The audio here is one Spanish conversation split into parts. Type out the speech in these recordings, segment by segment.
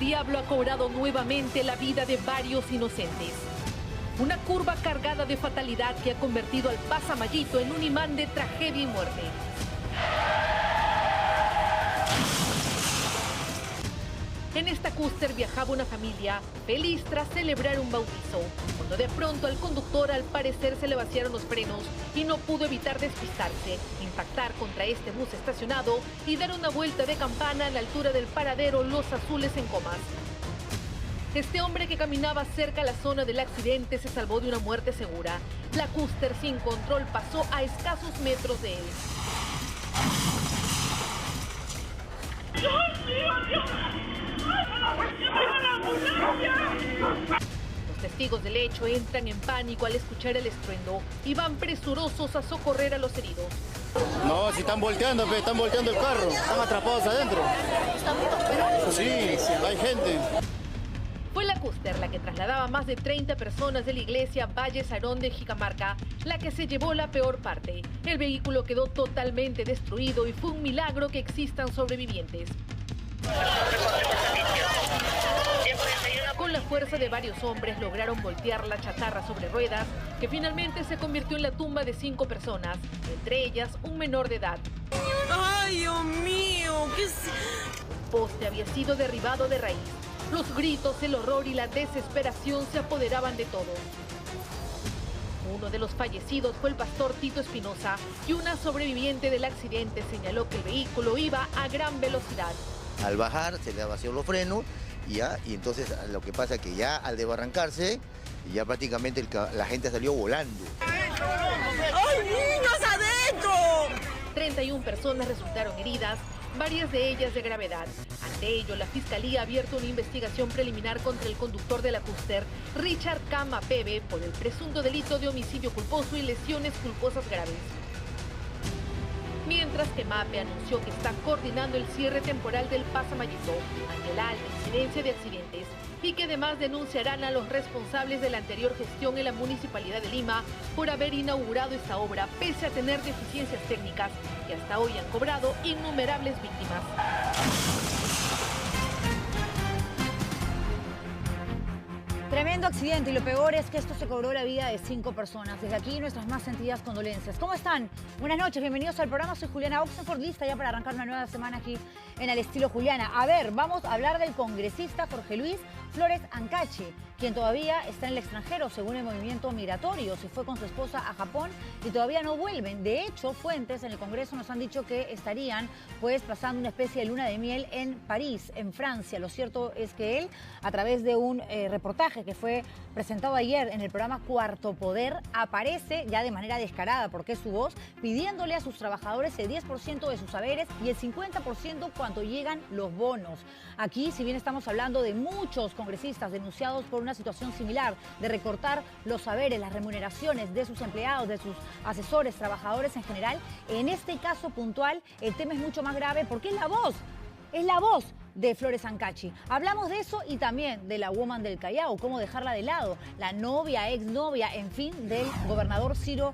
diablo ha cobrado nuevamente la vida de varios inocentes. Una curva cargada de fatalidad que ha convertido al Pasamayito en un imán de tragedia y muerte. En esta cúster viajaba una familia feliz tras celebrar un bautizo, cuando de pronto al conductor al parecer se le vaciaron los frenos y no pudo evitar despistarse, impactar contra este bus estacionado y dar una vuelta de campana a la altura del paradero Los Azules en Comas. Este hombre que caminaba cerca a la zona del accidente se salvó de una muerte segura. La cúster sin control pasó a escasos metros de él. Los testigos del hecho entran en pánico al escuchar el estruendo y van presurosos a socorrer a los heridos. No, si están volteando el carro, están atrapados adentro. Sí, hay gente. Fue la cúster la que trasladaba más de 30 personas de la iglesia Valle Sarón de Jicamarca, la que se llevó la peor parte. El vehículo quedó totalmente destruido y fue un milagro que existan sobrevivientes. Con la fuerza de varios hombres lograron voltear la chatarra sobre ruedas, que finalmente se convirtió en la tumba de 5 personas, entre ellas un menor de edad. ¡Ay, Dios mío! ¿Qué es? Un poste había sido derribado de raíz. Los gritos, el horror y la desesperación se apoderaban de todos. Uno de los fallecidos fue el pastor Tito Espinosa y una sobreviviente del accidente señaló que el vehículo iba a gran velocidad. Al bajar se le vació los frenos y entonces lo que pasa es que ya al desbarrancarse ya prácticamente la gente salió volando. ¡Ay, niños adentro! 31 personas resultaron heridas, varias de ellas de gravedad. Ante ello, la Fiscalía ha abierto una investigación preliminar contra el conductor de la cúster, Richard Cama Pebe, por el presunto delito de homicidio culposo y lesiones culposas graves. Mientras que MAPE anunció que está coordinando el cierre temporal del Pasamayito ante la alta incidencia de accidentes y que además denunciarán a los responsables de la anterior gestión en la Municipalidad de Lima por haber inaugurado esta obra pese a tener deficiencias técnicas que hasta hoy han cobrado innumerables víctimas. Tremendo accidente y lo peor es que esto se cobró la vida de 5 personas. Desde aquí nuestras más sentidas condolencias. ¿Cómo están? Buenas noches, bienvenidos al programa. Soy Juliana Oxenford, lista ya para arrancar una nueva semana aquí en El Estilo Juliana. A ver, vamos a hablar del congresista Jorge Luis Flores Ancachi, quien todavía está en el extranjero según el movimiento migratorio. Se fue con su esposa a Japón y todavía no vuelven. De hecho, fuentes en el Congreso nos han dicho que estarían pues pasando una especie de luna de miel en París, en Francia. Lo cierto es que él, a través de un reportaje que fue presentado ayer en el programa Cuarto Poder, aparece ya de manera descarada, porque es su voz, pidiéndole a sus trabajadores el 10% de sus saberes y el 50% cuando llegan los bonos. Aquí, si bien estamos hablando de muchos congresistas denunciados por una situación similar, de recortar los saberes, las remuneraciones de sus empleados, de sus asesores, trabajadores en general, en este caso puntual el tema es mucho más grave porque es la voz de Flores Ancachi. Hablamos de eso y también de la woman del Callao, cómo dejarla de lado, la novia, exnovia, en fin, del gobernador Ciro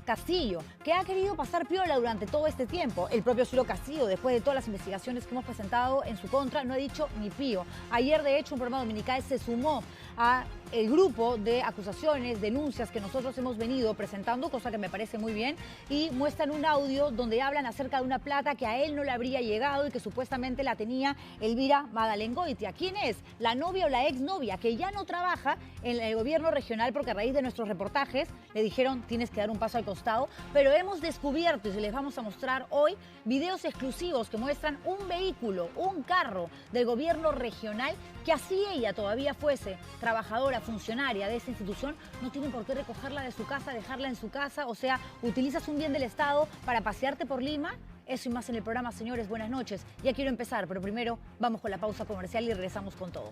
Castillo, que ha querido pasar piola durante todo este tiempo. El propio Ciro Castillo, después de todas las investigaciones que hemos presentado en su contra, no ha dicho ni pío. Ayer, de hecho, un programa dominical se sumó a el grupo de acusaciones, denuncias que nosotros hemos venido presentando, cosa que me parece muy bien, y muestran un audio donde hablan acerca de una plata que a él no le habría llegado y que supuestamente la tenía Elvira Madalengoitia. ¿Quién es? La novia o la exnovia, que ya no trabaja en el gobierno regional porque a raíz de nuestros reportajes le dijeron tienes que dar un paso al costado, pero hemos descubierto, y se les vamos a mostrar hoy, videos exclusivos que muestran un vehículo, un carro del gobierno regional, que así ella todavía fuese trabajadora, funcionaria de esa institución, no tienen por qué recogerla de su casa, dejarla en su casa. O sea, utilizas un bien del Estado para pasearte por Lima. Eso y más en el programa, señores. Buenas noches. Ya quiero empezar, pero primero vamos con la pausa comercial y regresamos con todo.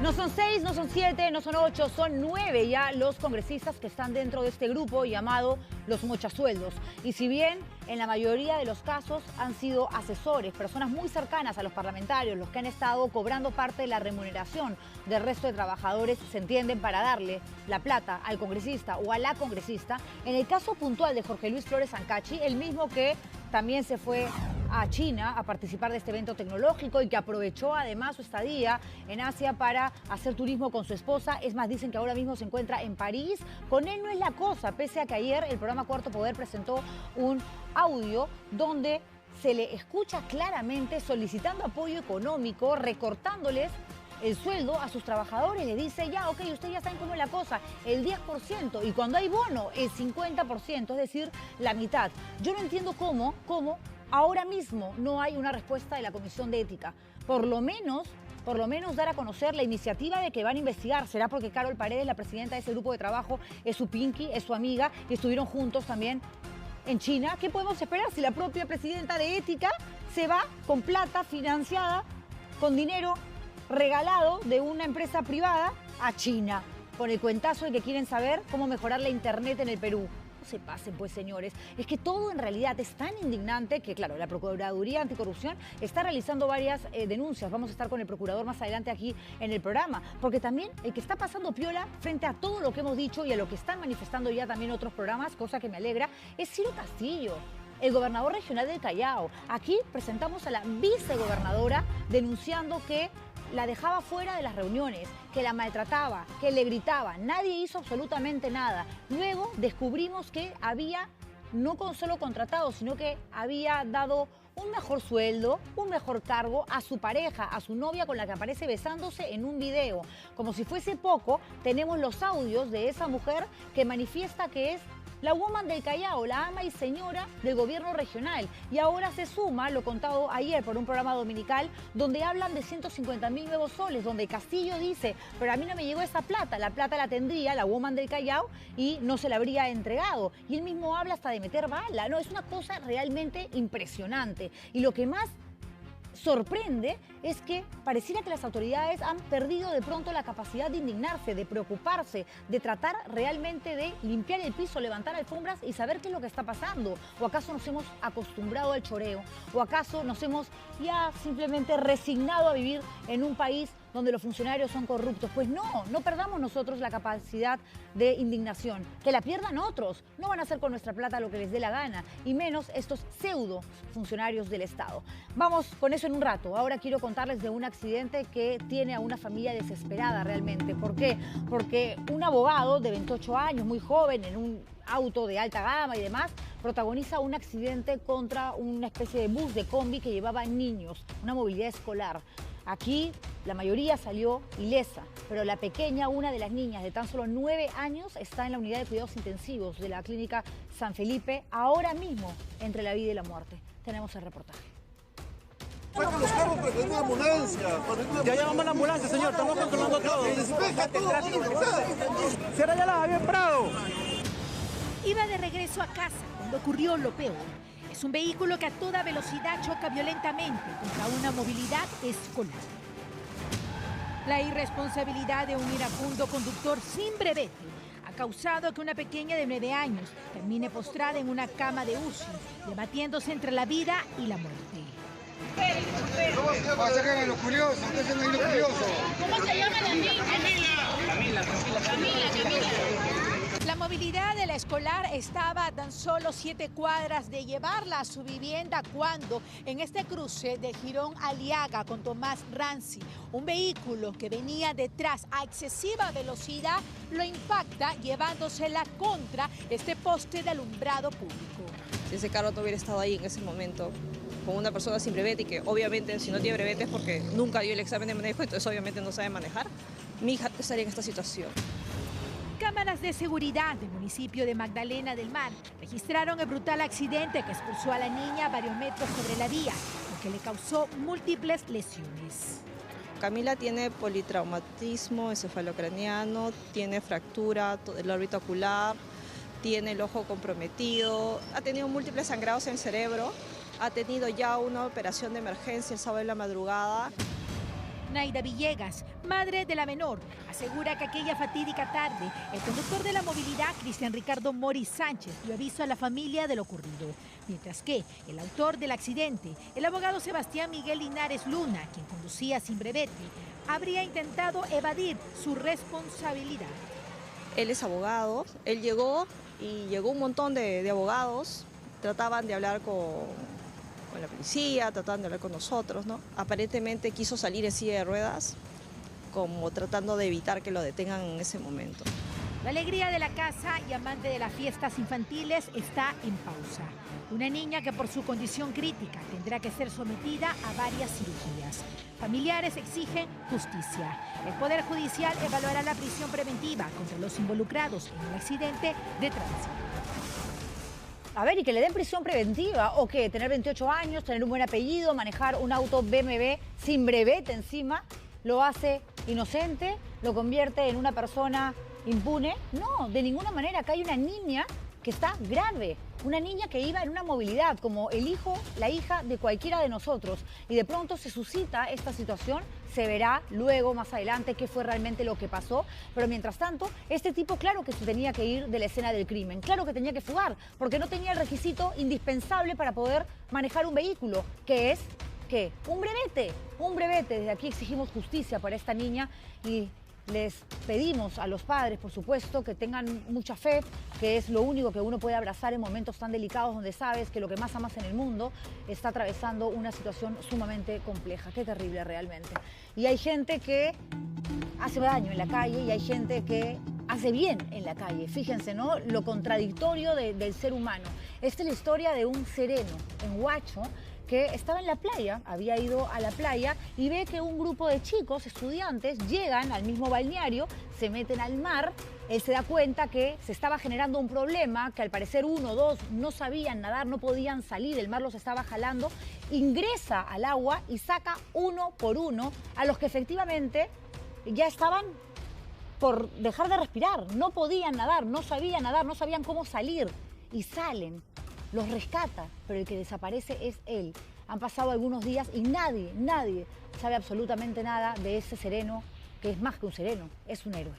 No son 6, no son 7, no son 8, son 9 ya los congresistas que están dentro de este grupo llamado los mochasueldos. Y si bien en la mayoría de los casos han sido asesores, personas muy cercanas a los parlamentarios, los que han estado cobrando parte de la remuneración del resto de trabajadores, se entienden para darle la plata al congresista o a la congresista. En el caso puntual de Jorge Luis Flores Ancachi, el mismo que también se fue a China a participar de este evento tecnológico y que aprovechó además su estadía en Asia para hacer turismo con su esposa. Es más, dicen que ahora mismo se encuentra en París. Con él no es la cosa, pese a que ayer el programa Cuarto Poder presentó un audio donde se le escucha claramente solicitando apoyo económico, recortándoles el sueldo a sus trabajadores. Le dice, ya, ok, ustedes ya saben cómo es la cosa, el 10%, y cuando hay bono, el 50%, es decir, la mitad. Yo no entiendo cómo ahora mismo no hay una respuesta de la Comisión de Ética. Por lo menos dar a conocer la iniciativa de que van a investigar. ¿Será porque Carol Paredes, la presidenta de ese grupo de trabajo, es su pinky, es su amiga, y estuvieron juntos también en China? ¿Qué podemos esperar si la propia presidenta de Ética se va con plata financiada, con dinero regalado de una empresa privada a China, con el cuentazo de que quieren saber cómo mejorar la internet en el Perú? No se pasen, pues, señores. Es que todo en realidad es tan indignante que, claro, la Procuraduría Anticorrupción está realizando varias denuncias. Vamos a estar con el procurador más adelante aquí en el programa, porque también el que está pasando piola frente a todo lo que hemos dicho y a lo que están manifestando ya también otros programas, cosa que me alegra, es Ciro Castillo, el gobernador regional del Callao. Aquí presentamos a la vicegobernadora denunciando que la dejaba fuera de las reuniones, que la maltrataba, que le gritaba. Nadie hizo absolutamente nada. Luego descubrimos que había no solo contratado, sino que había dado un mejor sueldo, un mejor cargo a su pareja, a su novia con la que aparece besándose en un video. Como si fuese poco, tenemos los audios de esa mujer que manifiesta que es la woman del Callao, la ama y señora del gobierno regional. Y ahora se suma lo contado ayer por un programa dominical donde hablan de 150.000 nuevos soles, donde Castillo dice, pero a mí no me llegó esa plata, la plata la tendría la woman del Callao y no se la habría entregado. Y él mismo habla hasta de meter bala. No, es una cosa realmente impresionante. Y lo que más sorprende es que pareciera que las autoridades han perdido de pronto la capacidad de indignarse, de preocuparse, de tratar realmente de limpiar el piso, levantar alfombras y saber qué es lo que está pasando. ¿O acaso nos hemos acostumbrado al choreo? ¿O acaso nos hemos ya simplemente resignado a vivir en un país donde los funcionarios son corruptos? Pues no perdamos nosotros la capacidad de indignación. Que la pierdan otros. No van a hacer con nuestra plata lo que les dé la gana, y menos estos pseudo funcionarios del Estado. Vamos con eso en un rato. Ahora quiero contarles de un accidente que tiene a una familia desesperada realmente. ¿Por qué? Porque un abogado de 28 años, muy joven, en un auto de alta gama y demás, protagoniza un accidente contra una especie de bus de combi que llevaba niños, una movilidad escolar. Aquí la mayoría salió ilesa, pero la pequeña, una de las niñas de tan solo 9 años, está en la unidad de cuidados intensivos de la clínica San Felipe, ahora mismo entre la vida y la muerte. Tenemos el reportaje. Saca los carros para que venga la ambulancia. Ya llamamos la ambulancia, señor, estamos controlando todo. Despeja todo. Cierra ya la Javier Prado. Iba de regreso a casa cuando ocurrió lo peor. Es un vehículo que a toda velocidad choca violentamente contra una movilidad escolar. La irresponsabilidad de un iracundo conductor sin brevete ha causado que una pequeña de 9 años termine postrada en una cama de UCI, debatiéndose entre la vida y la muerte. ¿Cómo se llama lo curioso? ¿Cómo se llama la niña? Camila. La movilidad de la escolar estaba a tan solo 7 cuadras de llevarla a su vivienda cuando en este cruce de Girón Aliaga con Tomás Ranzi, un vehículo que venía detrás a excesiva velocidad lo impacta llevándosela contra este poste de alumbrado público. Si ese carro no hubiera estado ahí en ese momento con una persona sin brevete y que obviamente si no tiene brevete es porque nunca dio el examen de manejo, entonces obviamente no sabe manejar, mi hija estaría en esta situación. Cámaras de seguridad del municipio de Magdalena del Mar registraron el brutal accidente que expulsó a la niña varios metros sobre la vía, lo que le causó múltiples lesiones. Camila tiene politraumatismo encefalocraniano, tiene fractura del órbita ocular, tiene el ojo comprometido, ha tenido múltiples sangrados en el cerebro, ha tenido ya una operación de emergencia el sábado de la madrugada. Naida Villegas, madre de la menor, asegura que aquella fatídica tarde, el conductor de la movilidad, Cristian Ricardo Mori Sánchez, dio aviso a la familia de lo ocurrido. Mientras que el autor del accidente, el abogado Sebastián Miguel Linares Luna, quien conducía sin brevete, habría intentado evadir su responsabilidad. Él es abogado, él llegó y llegó un montón de abogados, trataban de hablar con la policía, trataban de hablar con nosotros, ¿no? Aparentemente quiso salir en silla de ruedas, como tratando de evitar que lo detengan en ese momento. La alegría de la casa y amante de las fiestas infantiles está en pausa. Una niña que por su condición crítica tendrá que ser sometida a varias cirugías. Familiares exigen justicia. El Poder Judicial evaluará la prisión preventiva contra los involucrados en el accidente de tránsito. A ver, ¿y que le den prisión preventiva? ¿O qué? ¿Tener 28 años, tener un buen apellido, manejar un auto BMW sin brevete encima? ¿Lo hace inocente? ¿Lo convierte en una persona impune? No, de ninguna manera. Acá hay una niña que está grave. Una niña que iba en una movilidad, como el hijo, la hija de cualquiera de nosotros. Y de pronto se suscita esta situación. Se verá luego, más adelante, qué fue realmente lo que pasó. Pero mientras tanto, este tipo, claro que se tenía que ir de la escena del crimen. Claro que tenía que fugar, porque no tenía el requisito indispensable para poder manejar un vehículo, que es, ¿qué? Un brevete. Un brevete. Desde aquí exigimos justicia para esta niña y les pedimos a los padres, por supuesto, que tengan mucha fe, que es lo único que uno puede abrazar en momentos tan delicados donde sabes que lo que más amas en el mundo está atravesando una situación sumamente compleja. Qué terrible realmente. Y hay gente que hace daño en la calle y hay gente que hace bien en la calle. Fíjense, ¿no? Lo contradictorio del ser humano. Esta es la historia de un sereno en Huacho que estaba en la playa, había ido a la playa y ve que un grupo de chicos, estudiantes, llegan al mismo balneario, se meten al mar. Él se da cuenta que se estaba generando un problema, que al parecer uno o dos no sabían nadar, no podían salir, el mar los estaba jalando. Ingresa al agua y saca uno por uno a los que efectivamente ya estaban por dejar de respirar. No podían nadar, no sabían cómo salir y salen. Los rescata, pero el que desaparece es él. Han pasado algunos días y nadie sabe absolutamente nada de ese sereno, que es más que un sereno, es un héroe.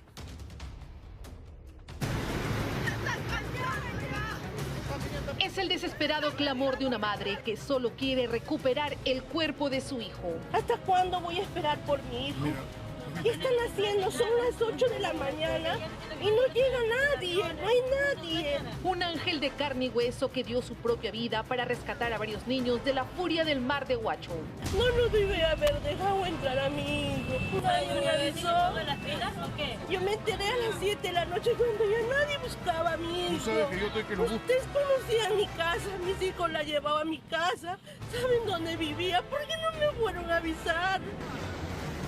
Es el desesperado clamor de una madre que solo quiere recuperar el cuerpo de su hijo. ¿Hasta cuándo voy a esperar por mi hijo? ¿Qué están haciendo? Son las 8 de la mañana y no llega nadie, no hay nadie. Un ángel de carne y hueso que dio su propia vida para rescatar a varios niños de la furia del mar de Huacho. No lo debe haber dejado entrar a mi hijo. Nadie me avisó. Yo me enteré a las 7 de la noche cuando ya nadie buscaba a mi hijo. Ustedes conocían mi casa, mis hijos la llevaban a mi casa. ¿Saben dónde vivía? ¿Por qué no me fueron a avisar?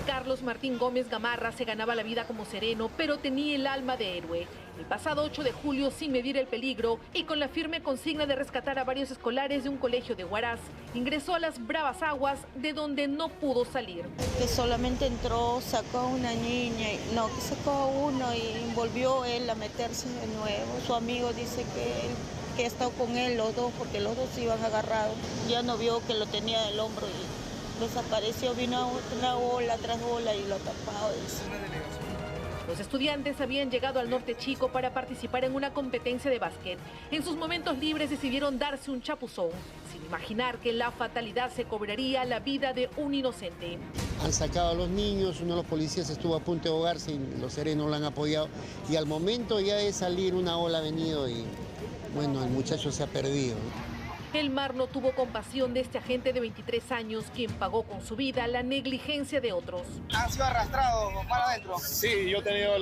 Carlos Martín Gómez Gamarra se ganaba la vida como sereno, pero tenía el alma de héroe. El pasado 8 de julio, sin medir el peligro y con la firme consigna de rescatar a varios escolares de un colegio de Huaraz, ingresó a las bravas aguas de donde no pudo salir. Que solamente entró, sacó a una niña, que sacó a uno y volvió él a meterse de nuevo. Su amigo dice que ha estado con él los dos, porque los dos iban agarrados. Ya no vio que lo tenía del hombro y desapareció, vino una ola tras ola y lo ha tapado. Los estudiantes habían llegado al Norte Chico para participar en una competencia de básquet. En sus momentos libres decidieron darse un chapuzón, sin imaginar que la fatalidad se cobraría la vida de un inocente. Han sacado a los niños, uno de los policías estuvo a punto de ahogarse y los serenos lo han apoyado. Y al momento ya de salir una ola ha venido y bueno, el muchacho se ha perdido. El mar no tuvo compasión de este agente de 23 años, quien pagó con su vida la negligencia de otros. ¿Han sido arrastrados para adentro? Sí, yo he tenido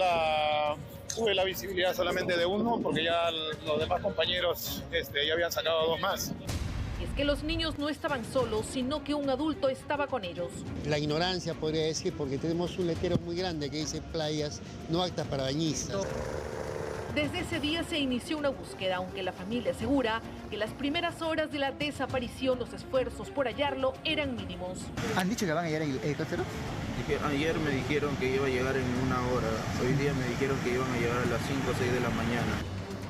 tuve la visibilidad solamente de uno, porque ya los demás compañeros ya habían sacado a dos más. Y es que los niños no estaban solos, sino que un adulto estaba con ellos. La ignorancia, podría decir, porque tenemos un letrero muy grande que dice playas no aptas para bañistas. Desde ese día se inició una búsqueda, aunque la familia asegura que las primeras horas de la desaparición, los esfuerzos por hallarlo eran mínimos. ¿Han dicho que van a llegar en helicóptero? Ayer me dijeron que iba a llegar en 1 hora. Hoy día me dijeron que iban a llegar a las 5 o 6 de la mañana.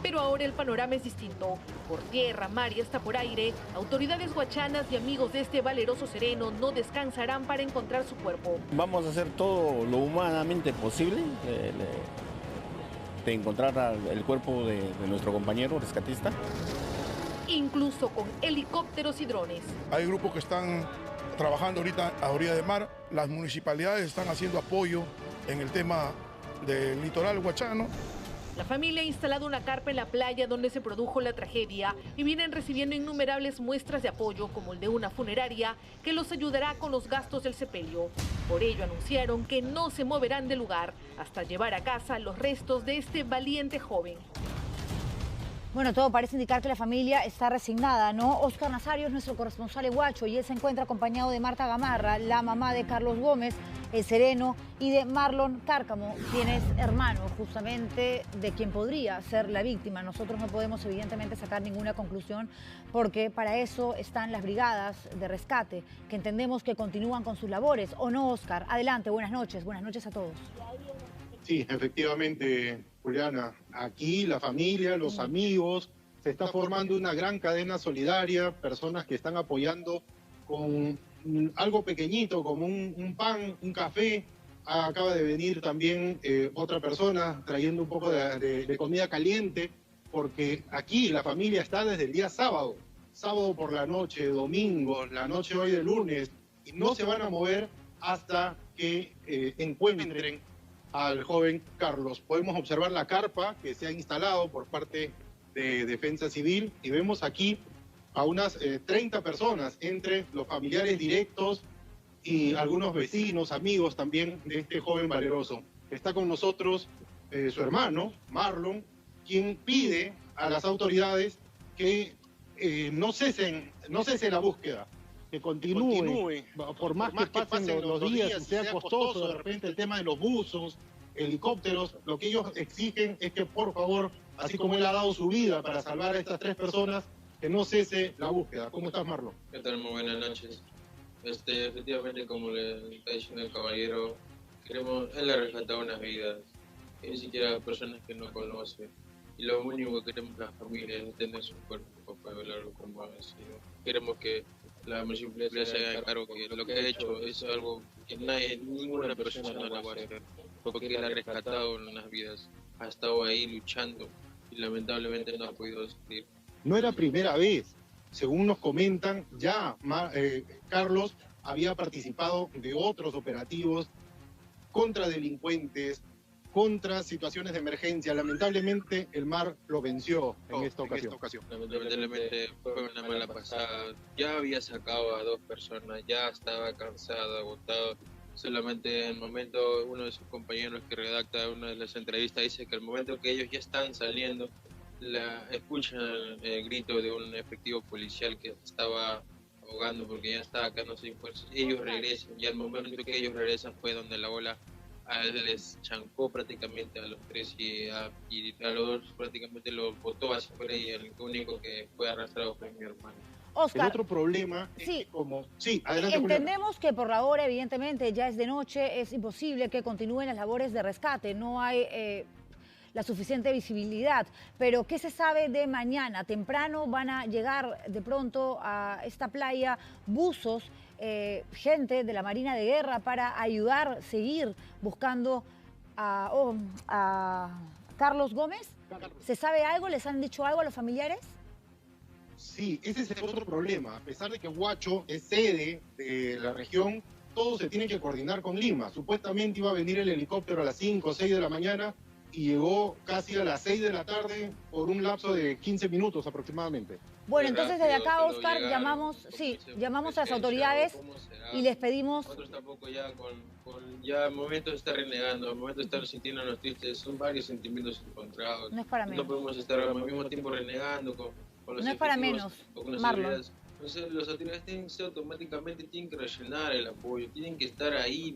Pero ahora el panorama es distinto. Por tierra, mar y hasta por aire, autoridades huachanas y amigos de este valeroso sereno no descansarán para encontrar su cuerpo. Vamos a hacer todo lo humanamente posible de encontrar el cuerpo de nuestro compañero rescatista. Incluso con helicópteros y drones. Hay grupos que están trabajando ahorita a orilla de mar. Las municipalidades están haciendo apoyo en el tema del litoral huachano. La familia ha instalado una carpa en la playa donde se produjo la tragedia y vienen recibiendo innumerables muestras de apoyo, como el de una funeraria que los ayudará con los gastos del sepelio. Por ello anunciaron que no se moverán del lugar hasta llevar a casa los restos de este valiente joven. Bueno, todo parece indicar que la familia está resignada, ¿no? Oscar Nazario es nuestro corresponsal en Huacho y él se encuentra acompañado de Marta Gamarra, la mamá de Carlos Gómez, el sereno, y de Marlon Cárcamo, quien es hermano justamente de quien podría ser la víctima. Nosotros no podemos evidentemente sacar ninguna conclusión porque para eso están las brigadas de rescate, que entendemos que continúan con sus labores. ¿O no, Oscar? Adelante, buenas noches a todos. Sí, efectivamente, Juliana. Aquí la familia, los amigos, se está formando una gran cadena solidaria, personas que están apoyando con algo pequeñito, como un pan, un café. Acaba de venir también otra persona trayendo un poco de comida caliente, porque aquí la familia está desde el día sábado por la noche, domingo, la noche hoy de lunes, y no se van a mover hasta que encuentren al joven Carlos. Podemos observar la carpa que se ha instalado por parte de Defensa Civil y vemos aquí a unas 30 personas, entre los familiares directos y algunos vecinos, amigos también de este joven valeroso. Está con nosotros su hermano, Marlon, quien pide a las autoridades que no cese la búsqueda, que continúe, por más que pasen los días y sea costoso, de repente el tema de los buzos, helicópteros, lo que ellos exigen es que por favor, así como él ha dado su vida para salvar a estas 3 personas, que no cese la búsqueda. ¿Cómo estás, Marlon? ¿Qué tal? Muy buenas noches. Efectivamente, como le está diciendo el caballero, él ha rescatado unas vidas, y ni siquiera personas que no conoce. Y lo único que queremos la familia es tener su cuerpo para velarlo como ha sido. Queremos que la municipalidad se haga cargo que lo que ha hecho es algo que ninguna persona la va a hacer, porque él ha rescatado unas vidas, ha estado ahí luchando y lamentablemente no ha podido salir. No era primera vez, según nos comentan, ya Carlos había participado de otros operativos contra delincuentes, contra situaciones de emergencia. Lamentablemente el mar lo venció en esta ocasión. Lamentablemente fue una mala pasada. Ya había sacado a 2 personas, ya estaba cansado, agotado. Solamente en el momento, uno de sus compañeros que redacta una de las entrevistas dice que al momento que ellos ya están saliendo, escuchan el grito de un efectivo policial que estaba ahogando porque ya estaba acá, no sé, pues ellos regresan, y al momento que ellos regresan fue donde la ola les chancó prácticamente a los 3 y a los 2 prácticamente los botó hacia afuera, y el único que fue arrastrado fue mi hermano. Oscar, el otro problema es que como... Sí, adelante, entendemos Juliana. Que por la hora, evidentemente, ya es de noche, es imposible que continúen las labores de rescate, no hay la suficiente visibilidad, pero ¿qué se sabe de mañana? Temprano van a llegar de pronto a esta playa buzos, gente de la Marina de Guerra para ayudar, seguir buscando a Carlos Gómez. ¿Se sabe algo? ¿Les han dicho algo a los familiares? Sí, ese es el otro problema. A pesar de que Huacho es sede de la región, todo se tiene que coordinar con Lima. Supuestamente iba a venir el helicóptero a las 5 o 6 de la mañana y llegó casi a las 6 de la tarde por un lapso de 15 minutos aproximadamente. Bueno, entonces desde acá, Oscar, llamamos a las autoridades y les pedimos... Nosotros tampoco ya ya al momento de estar renegando, al momento de estar sintiéndonos tristes, son varios sentimientos encontrados. No es para menos. No podemos estar al mismo tiempo renegando con los no es para menos, Marlon. Entonces, las autoridades automáticamente tienen que rellenar el apoyo, tienen que estar ahí,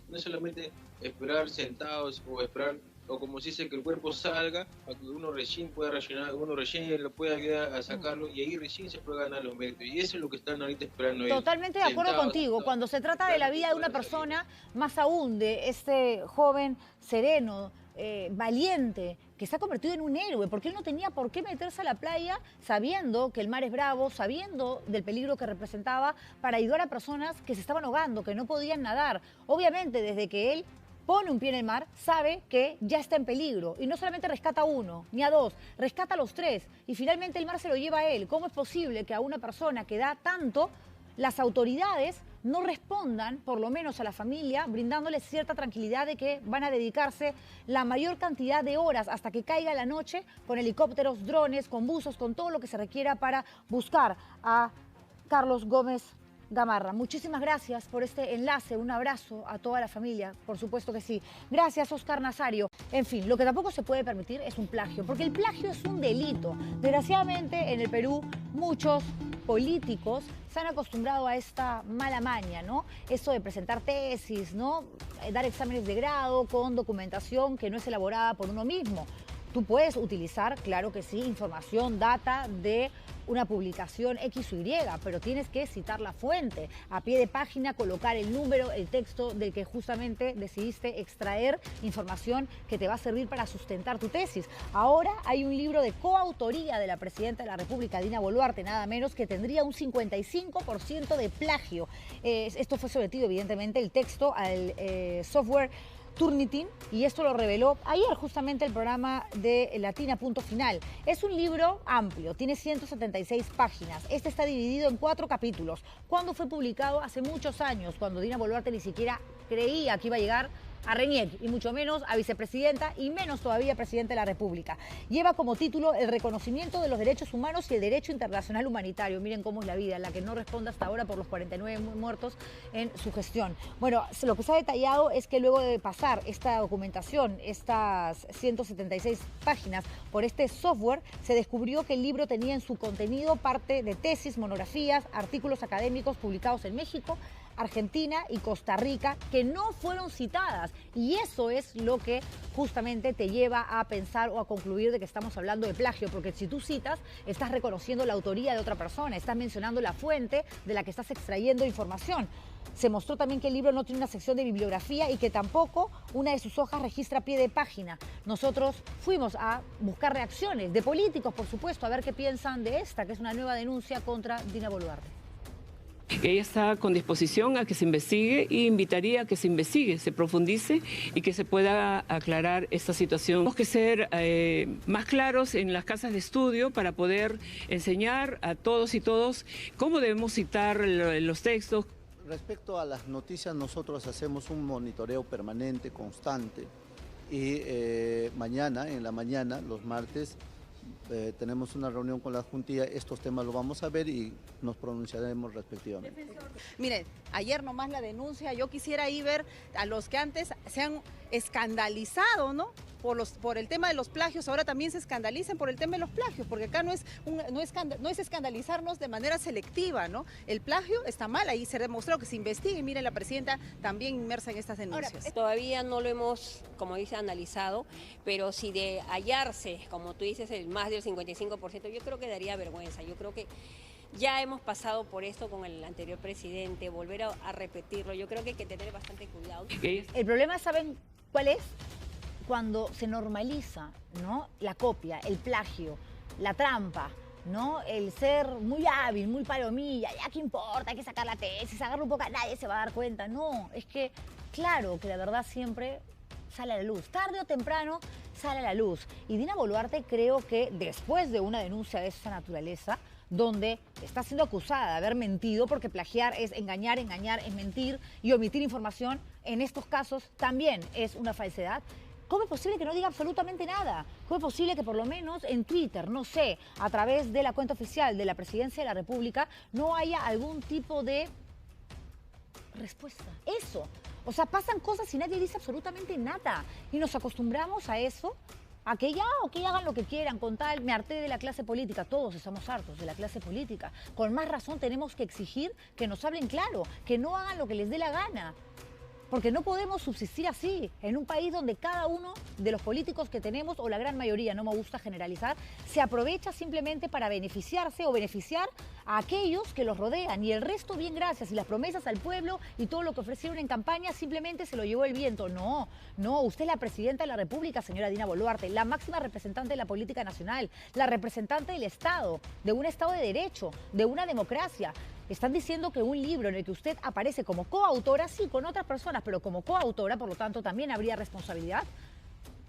no solamente esperar sentados o esperar, o como se dice, que el cuerpo salga, para que uno recién pueda rellenar, uno recién lo pueda ayudar a sacarlo, y ahí recién se puede ganar los méritos. Y eso es lo que están ahorita esperando ellos. Totalmente de acuerdo contigo. Cuando se trata de la vida de una persona, más aún de este joven sereno, valiente, que se ha convertido en un héroe, porque él no tenía por qué meterse a la playa sabiendo que el mar es bravo, sabiendo del peligro que representaba para ayudar a personas que se estaban ahogando, que no podían nadar. Obviamente, desde que él pone un pie en el mar, sabe que ya está en peligro. Y no solamente rescata a uno, ni a dos, rescata a los tres. Y finalmente el mar se lo lleva a él. ¿Cómo es posible que a una persona que da tanto, las autoridades no respondan, por lo menos a la familia, brindándoles cierta tranquilidad de que van a dedicarse la mayor cantidad de horas hasta que caiga la noche con helicópteros, drones, con buzos, con todo lo que se requiera para buscar a Carlos Gómez Gamarra? Muchísimas gracias por este enlace, un abrazo a toda la familia, por supuesto que sí. Gracias, Oscar Nazario. En fin, lo que tampoco se puede permitir es un plagio, porque el plagio es un delito. Desgraciadamente, en el Perú, muchos políticos se han acostumbrado a esta mala maña, ¿no? Eso de presentar tesis, ¿no? Dar exámenes de grado con documentación que no es elaborada por uno mismo. Tú puedes utilizar, claro que sí, información, data de una publicación X o Y, pero tienes que citar la fuente, a pie de página colocar el número, el texto del que justamente decidiste extraer información que te va a servir para sustentar tu tesis. Ahora hay un libro de coautoría de la Presidenta de la República, Dina Boluarte, nada menos, que tendría un 55% de plagio. Esto fue sometido, evidentemente, el texto al software Turnitin, y esto lo reveló ayer justamente el programa de Latina Punto Final. Es un libro amplio, tiene 176 páginas. Este está dividido en 4 capítulos. Cuando fue publicado? Hace muchos años, cuando Dina Boluarte ni siquiera creía que iba a llegar a RENIEC, y mucho menos a vicepresidenta, y menos todavía presidente de la República. Lleva como título el reconocimiento de los derechos humanos y el derecho internacional humanitario. Miren cómo es la vida, la que no responde hasta ahora por los 49 muertos en su gestión. Bueno, lo que se ha detallado es que luego de pasar esta documentación, estas 176 páginas, por este software, se descubrió que el libro tenía en su contenido parte de tesis, monografías, artículos académicos publicados en México, Argentina y Costa Rica, que no fueron citadas. Y eso es lo que justamente te lleva a pensar o a concluir de que estamos hablando de plagio, porque si tú citas, estás reconociendo la autoría de otra persona, estás mencionando la fuente de la que estás extrayendo información. Se mostró también que el libro no tiene una sección de bibliografía y que tampoco una de sus hojas registra pie de página. Nosotros fuimos a buscar reacciones de políticos, por supuesto, a ver qué piensan de esta, que es una nueva denuncia contra Dina Boluarte. Ella está con disposición a que se investigue y invitaría a que se investigue, se profundice y que se pueda aclarar esta situación. Tenemos que ser más claros en las casas de estudio para poder enseñar a todos y todos cómo debemos citar los textos. Respecto a las noticias, nosotros hacemos un monitoreo permanente, constante, y mañana, en la mañana, los martes, tenemos una reunión con la Juntilla, estos temas los vamos a ver y nos pronunciaremos respectivamente. Miren, ayer nomás la denuncia, yo quisiera ahí ver a los que antes se han escandalizado, ¿no? Por el tema de los plagios, ahora también se escandalicen por el tema de los plagios, porque acá no es escandalizarnos de manera selectiva, ¿no? El plagio está mal, ahí se demostró que se investigue, miren, la presidenta también inmersa en estas denuncias. Ahora, todavía no lo hemos, como dice, analizado, pero si de hallarse, como tú dices, el más del 55%, yo creo que daría vergüenza. Yo creo que ya hemos pasado por esto con el anterior presidente, volver a repetirlo, yo creo que hay que tener bastante cuidado. El problema, ¿saben cuál es? Cuando se normaliza, ¿no?, la copia, el plagio, la trampa, ¿no?, el ser muy hábil, muy palomilla, ya qué importa, hay que sacar la tesis, agarra un poco, nadie se va a dar cuenta. No, es que claro que la verdad siempre sale a la luz, tarde o temprano sale a la luz. Y Dina Boluarte, creo que después de una denuncia de esa naturaleza, donde está siendo acusada de haber mentido, porque plagiar es engañar es mentir, y omitir información en estos casos también es una falsedad. ¿Cómo es posible que no diga absolutamente nada? ¿Cómo es posible que por lo menos en Twitter, no sé, a través de la cuenta oficial de la Presidencia de la República, no haya algún tipo de respuesta? Eso. O sea, pasan cosas y nadie dice absolutamente nada. Y nos acostumbramos a eso, a que ya o que hagan lo que quieran, con tal, me harté de la clase política. Todos estamos hartos de la clase política. Con más razón tenemos que exigir que nos hablen claro, que no hagan lo que les dé la gana. Porque no podemos subsistir así, en un país donde cada uno de los políticos que tenemos, o la gran mayoría, no me gusta generalizar, se aprovecha simplemente para beneficiarse o beneficiar a aquellos que los rodean. Y el resto, bien gracias, y las promesas al pueblo y todo lo que ofrecieron en campaña simplemente se lo llevó el viento. No, usted es la presidenta de la República, señora Dina Boluarte, la máxima representante de la política nacional, la representante del Estado, de un Estado de Derecho, de una democracia. Están diciendo que un libro en el que usted aparece como coautora, sí, con otras personas, pero como coautora, por lo tanto, también habría responsabilidad,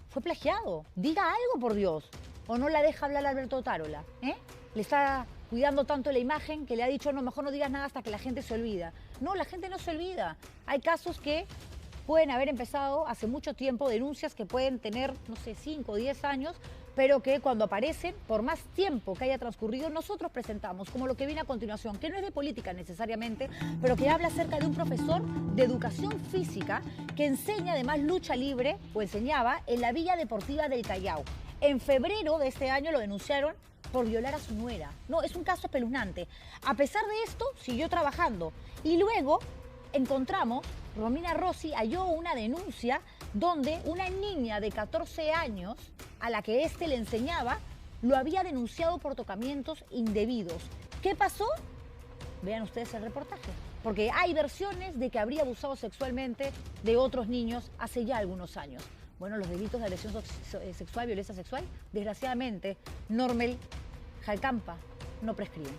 fue plagiado. Diga algo, por Dios. ¿O no la deja hablar Alberto Otárola? Le está cuidando tanto la imagen que le ha dicho, no, mejor no digas nada hasta que la gente se olvida. No, la gente no se olvida. Hay casos que pueden haber empezado hace mucho tiempo, denuncias que pueden tener, no sé, 5 o 10 años, pero que cuando aparecen, por más tiempo que haya transcurrido, nosotros presentamos, como lo que viene a continuación, que no es de política necesariamente, pero que habla acerca de un profesor de educación física que enseña además lucha libre, o enseñaba, en la Villa Deportiva del Callao. En febrero de este año lo denunciaron por violar a su nuera. No, es un caso espeluznante. A pesar de esto, siguió trabajando. Y luego encontramos, Romina Rossi halló una denuncia donde una niña de 14 años, a la que le enseñaba, lo había denunciado por tocamientos indebidos. ¿Qué pasó? Vean ustedes el reportaje. Porque hay versiones de que habría abusado sexualmente de otros niños hace ya algunos años. Bueno, los delitos de agresión sexual, violencia sexual, desgraciadamente, Normel Jalcampa, no prescriben.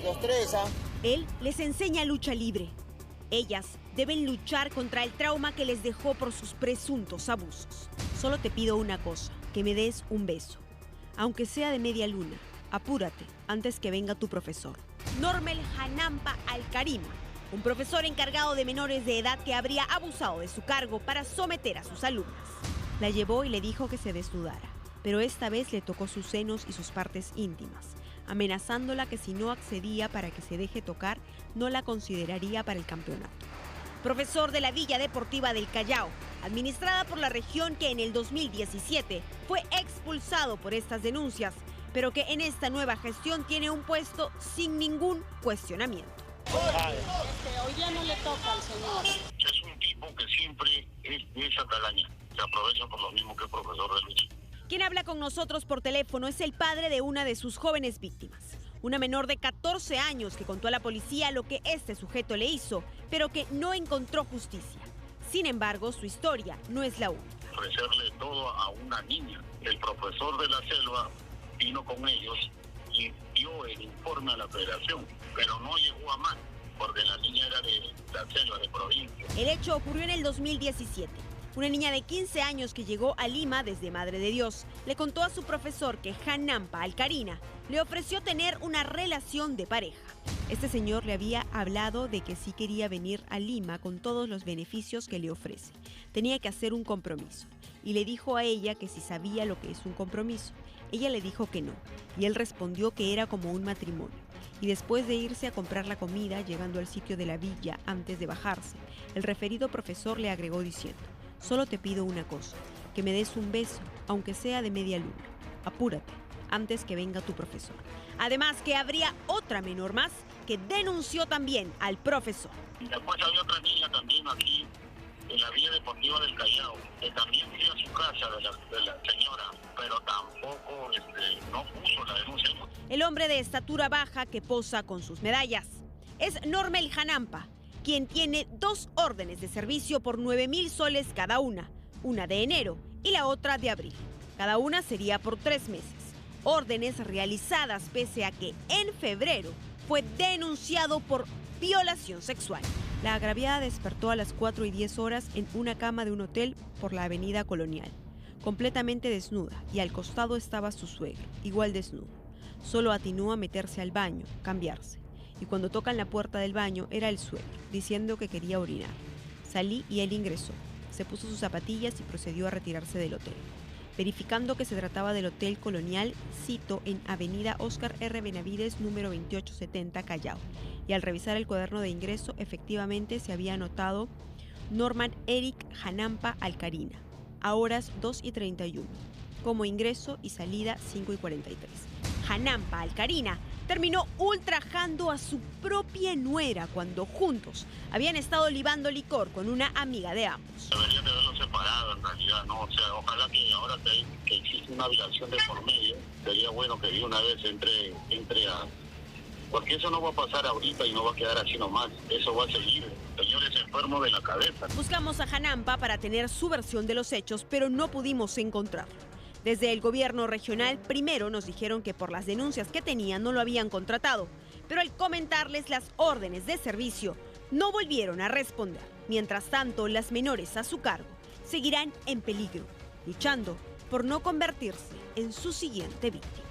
Los tres, ¿ah? Él les enseña lucha libre. Ellas deben luchar contra el trauma que les dejó por sus presuntos abusos. Solo te pido una cosa, que me des un beso. Aunque sea de media luna, apúrate antes que venga tu profesor. Normel Jalcampa Alcarina, un profesor encargado de menores de edad que habría abusado de su cargo para someter a sus alumnas. La llevó y le dijo que se desnudara, pero esta vez le tocó sus senos y sus partes íntimas, amenazándola que si no accedía para que se deje tocar, no la consideraría para el campeonato. Profesor de la Villa Deportiva del Callao, administrada por la región que en el 2017 fue expulsado por estas denuncias, pero que en esta nueva gestión tiene un puesto sin ningún cuestionamiento. Hoy ya no le toca al señor. Es un tipo que siempre es de esa calaña, se aprovecha por lo mismo que el profesor de lucha. Quien habla con nosotros por teléfono es el padre de una de sus jóvenes víctimas, una menor de 14 años que contó a la policía lo que este sujeto le hizo, pero que no encontró justicia. Sin embargo, su historia no es la única. Ofrecerle todo a una niña. El profesor de la selva vino con ellos y dio el informe a la federación, pero no llegó a más, porque la niña era de la selva, de provincia. El hecho ocurrió en el 2017. Una niña de 15 años que llegó a Lima desde Madre de Dios le contó a su profesor que Jalcampa Alcarina le ofreció tener una relación de pareja. Este señor le había hablado de que sí quería venir a Lima con todos los beneficios que le ofrece. Tenía que hacer un compromiso y le dijo a ella que si sabía lo que es un compromiso. Ella le dijo que no y él respondió que era como un matrimonio. Y después de irse a comprar la comida, llegando al sitio de la villa antes de bajarse, el referido profesor le agregó diciendo: solo te pido una cosa, que me des un beso, aunque sea de media luna. Apúrate, antes que venga tu profesor. Además que habría otra menor más que denunció también al profesor. Después había otra niña también aquí, en la Villa Deportiva del Callao, que también fue a su casa de la señora, pero tampoco no puso la denuncia. El hombre de estatura baja que posa con sus medallas es Normel Jalcampa, quien tiene 2 órdenes de servicio por 9.000 soles cada una de enero y la otra de abril. Cada una sería por 3 meses. Órdenes realizadas pese a que en febrero fue denunciado por violación sexual. La agraviada despertó a las 4:10 horas en una cama de un hotel por la avenida Colonial, completamente desnuda, y al costado estaba su suegro, igual desnudo. Solo atinó a meterse al baño, cambiarse. Y cuando tocan la puerta del baño era el suegro, diciendo que quería orinar. Salí y él ingresó. Se puso sus zapatillas y procedió a retirarse del hotel. Verificando que se trataba del Hotel Colonial, cito, en Avenida Óscar R. Benavides, número 2870, Callao. Y al revisar el cuaderno de ingreso, efectivamente se había anotado Norman Eric Jalcampa Alcarina, a horas 2:31, como ingreso y salida 5:43. Jalcampa Alcarina terminó ultrajando a su propia nuera cuando juntos habían estado libando licor con una amiga de ambos. Deberían de haberlo separado en realidad, ¿no? O sea, ojalá que ahora que existe una violación de por medio, sería bueno que de una vez entre a... Porque eso no va a pasar ahorita y no va a quedar así nomás, eso va a seguir. El señor es enfermo de la cabeza. Buscamos a Janampa para tener su versión de los hechos, pero no pudimos encontrarlo. Desde el gobierno regional, primero nos dijeron que por las denuncias que tenían no lo habían contratado, pero al comentarles las órdenes de servicio, no volvieron a responder. Mientras tanto, las menores a su cargo seguirán en peligro, luchando por no convertirse en su siguiente víctima.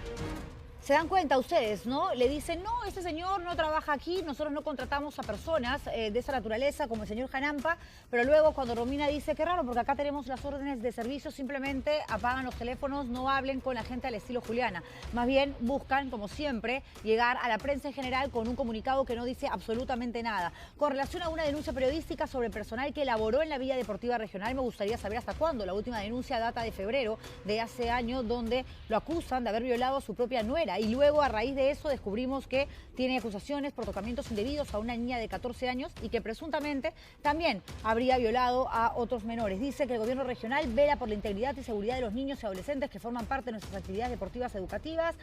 Se dan cuenta ustedes, ¿no? Le dicen, no, este señor no trabaja aquí, nosotros no contratamos a personas de esa naturaleza como el señor Janampa, pero luego cuando Romina dice, qué raro, porque acá tenemos las órdenes de servicio, simplemente apagan los teléfonos, no hablen con la gente al estilo Juliana. Más bien buscan, como siempre, llegar a la prensa en general con un comunicado que no dice absolutamente nada. Con relación a una denuncia periodística sobre personal que elaboró en la Villa Deportiva Regional, me gustaría saber hasta cuándo. La última denuncia data de febrero de hace años, donde lo acusan de haber violado a su propia nuera. Y luego, a raíz de eso, descubrimos que tiene acusaciones por tocamientos indebidos a una niña de 14 años y que presuntamente también habría violado a otros menores. Dice que el gobierno regional vela por la integridad y seguridad de los niños y adolescentes que forman parte de nuestras actividades deportivas educativas.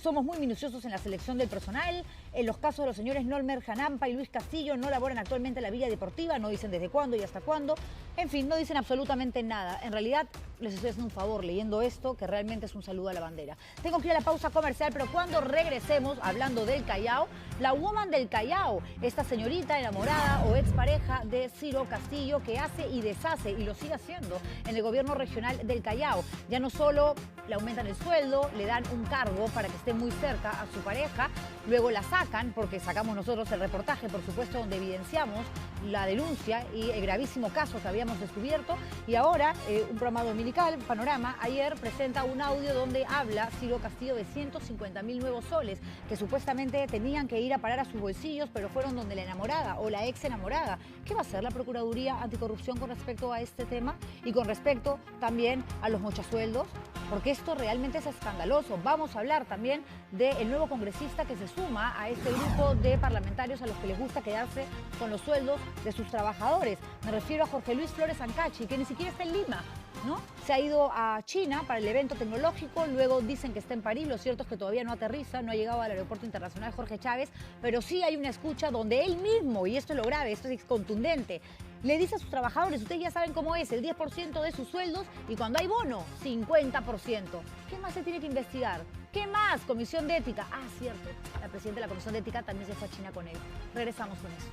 Somos muy minuciosos en la selección del personal. En los casos de los señores Nolmer Janampa y Luis Castillo no laboran actualmente en la Villa Deportiva, no dicen desde cuándo y hasta cuándo. En fin, no dicen absolutamente nada. En realidad, les estoy haciendo un favor leyendo esto, que realmente es un saludo a la bandera. Tengo que ir a la pausa comercial, pero cuando regresemos, hablando del Callao, la woman del Callao, esta señorita enamorada o expareja de Ciro Castillo, que hace y deshace, y lo sigue haciendo, en el gobierno regional del Callao. Ya no solo le aumentan el sueldo, le dan un cargo para que esté muy cerca a su pareja, luego la sacan, porque sacamos nosotros el reportaje, por supuesto, donde evidenciamos la denuncia y el gravísimo caso que habíamos descubierto, y ahora un programa dominical, Panorama, ayer presenta un audio donde habla Ciro Castillo de 150.000 nuevos soles que supuestamente tenían que ir a parar a sus bolsillos, pero fueron donde la enamorada o la ex enamorada. ¿Qué va a hacer la Procuraduría Anticorrupción con respecto a este tema y con respecto también a los mochasueldos? Porque esto realmente es escandaloso. Vamos a hablar también del nuevo congresista que se suma a este grupo de parlamentarios a los que les gusta quedarse con los sueldos de sus trabajadores. Me refiero a Jorge Luis Flores Ancachi, que ni siquiera está en Lima, ¿no? Se ha ido a China para el evento tecnológico, luego dicen que está en París, lo cierto es que todavía no aterriza, no ha llegado al aeropuerto internacional Jorge Chávez, pero sí hay una escucha donde él mismo, y esto es lo grave, esto es contundente, le dice a sus trabajadores, ustedes ya saben cómo es, el 10% de sus sueldos y cuando hay bono, 50%. ¿Qué más se tiene que investigar? ¿Qué más? Comisión de Ética. Ah, cierto, la presidenta de la Comisión de Ética también se fue a China con él. Regresamos con eso.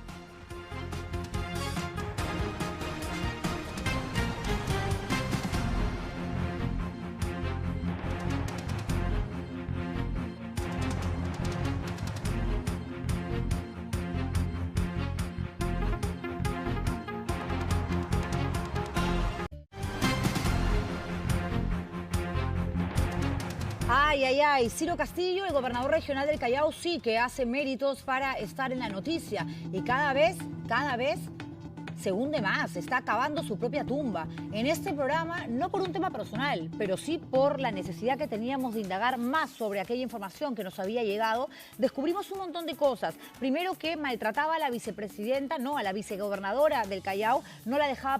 Ay, ay, ay, Ciro Castillo, el gobernador regional del Callao, sí que hace méritos para estar en la noticia y cada vez se hunde más, está acabando su propia tumba. En este programa, no por un tema personal, pero sí por la necesidad que teníamos de indagar más sobre aquella información que nos había llegado, descubrimos un montón de cosas. Primero, que maltrataba a la vicepresidenta, no, a la vicegobernadora del Callao, no la dejaba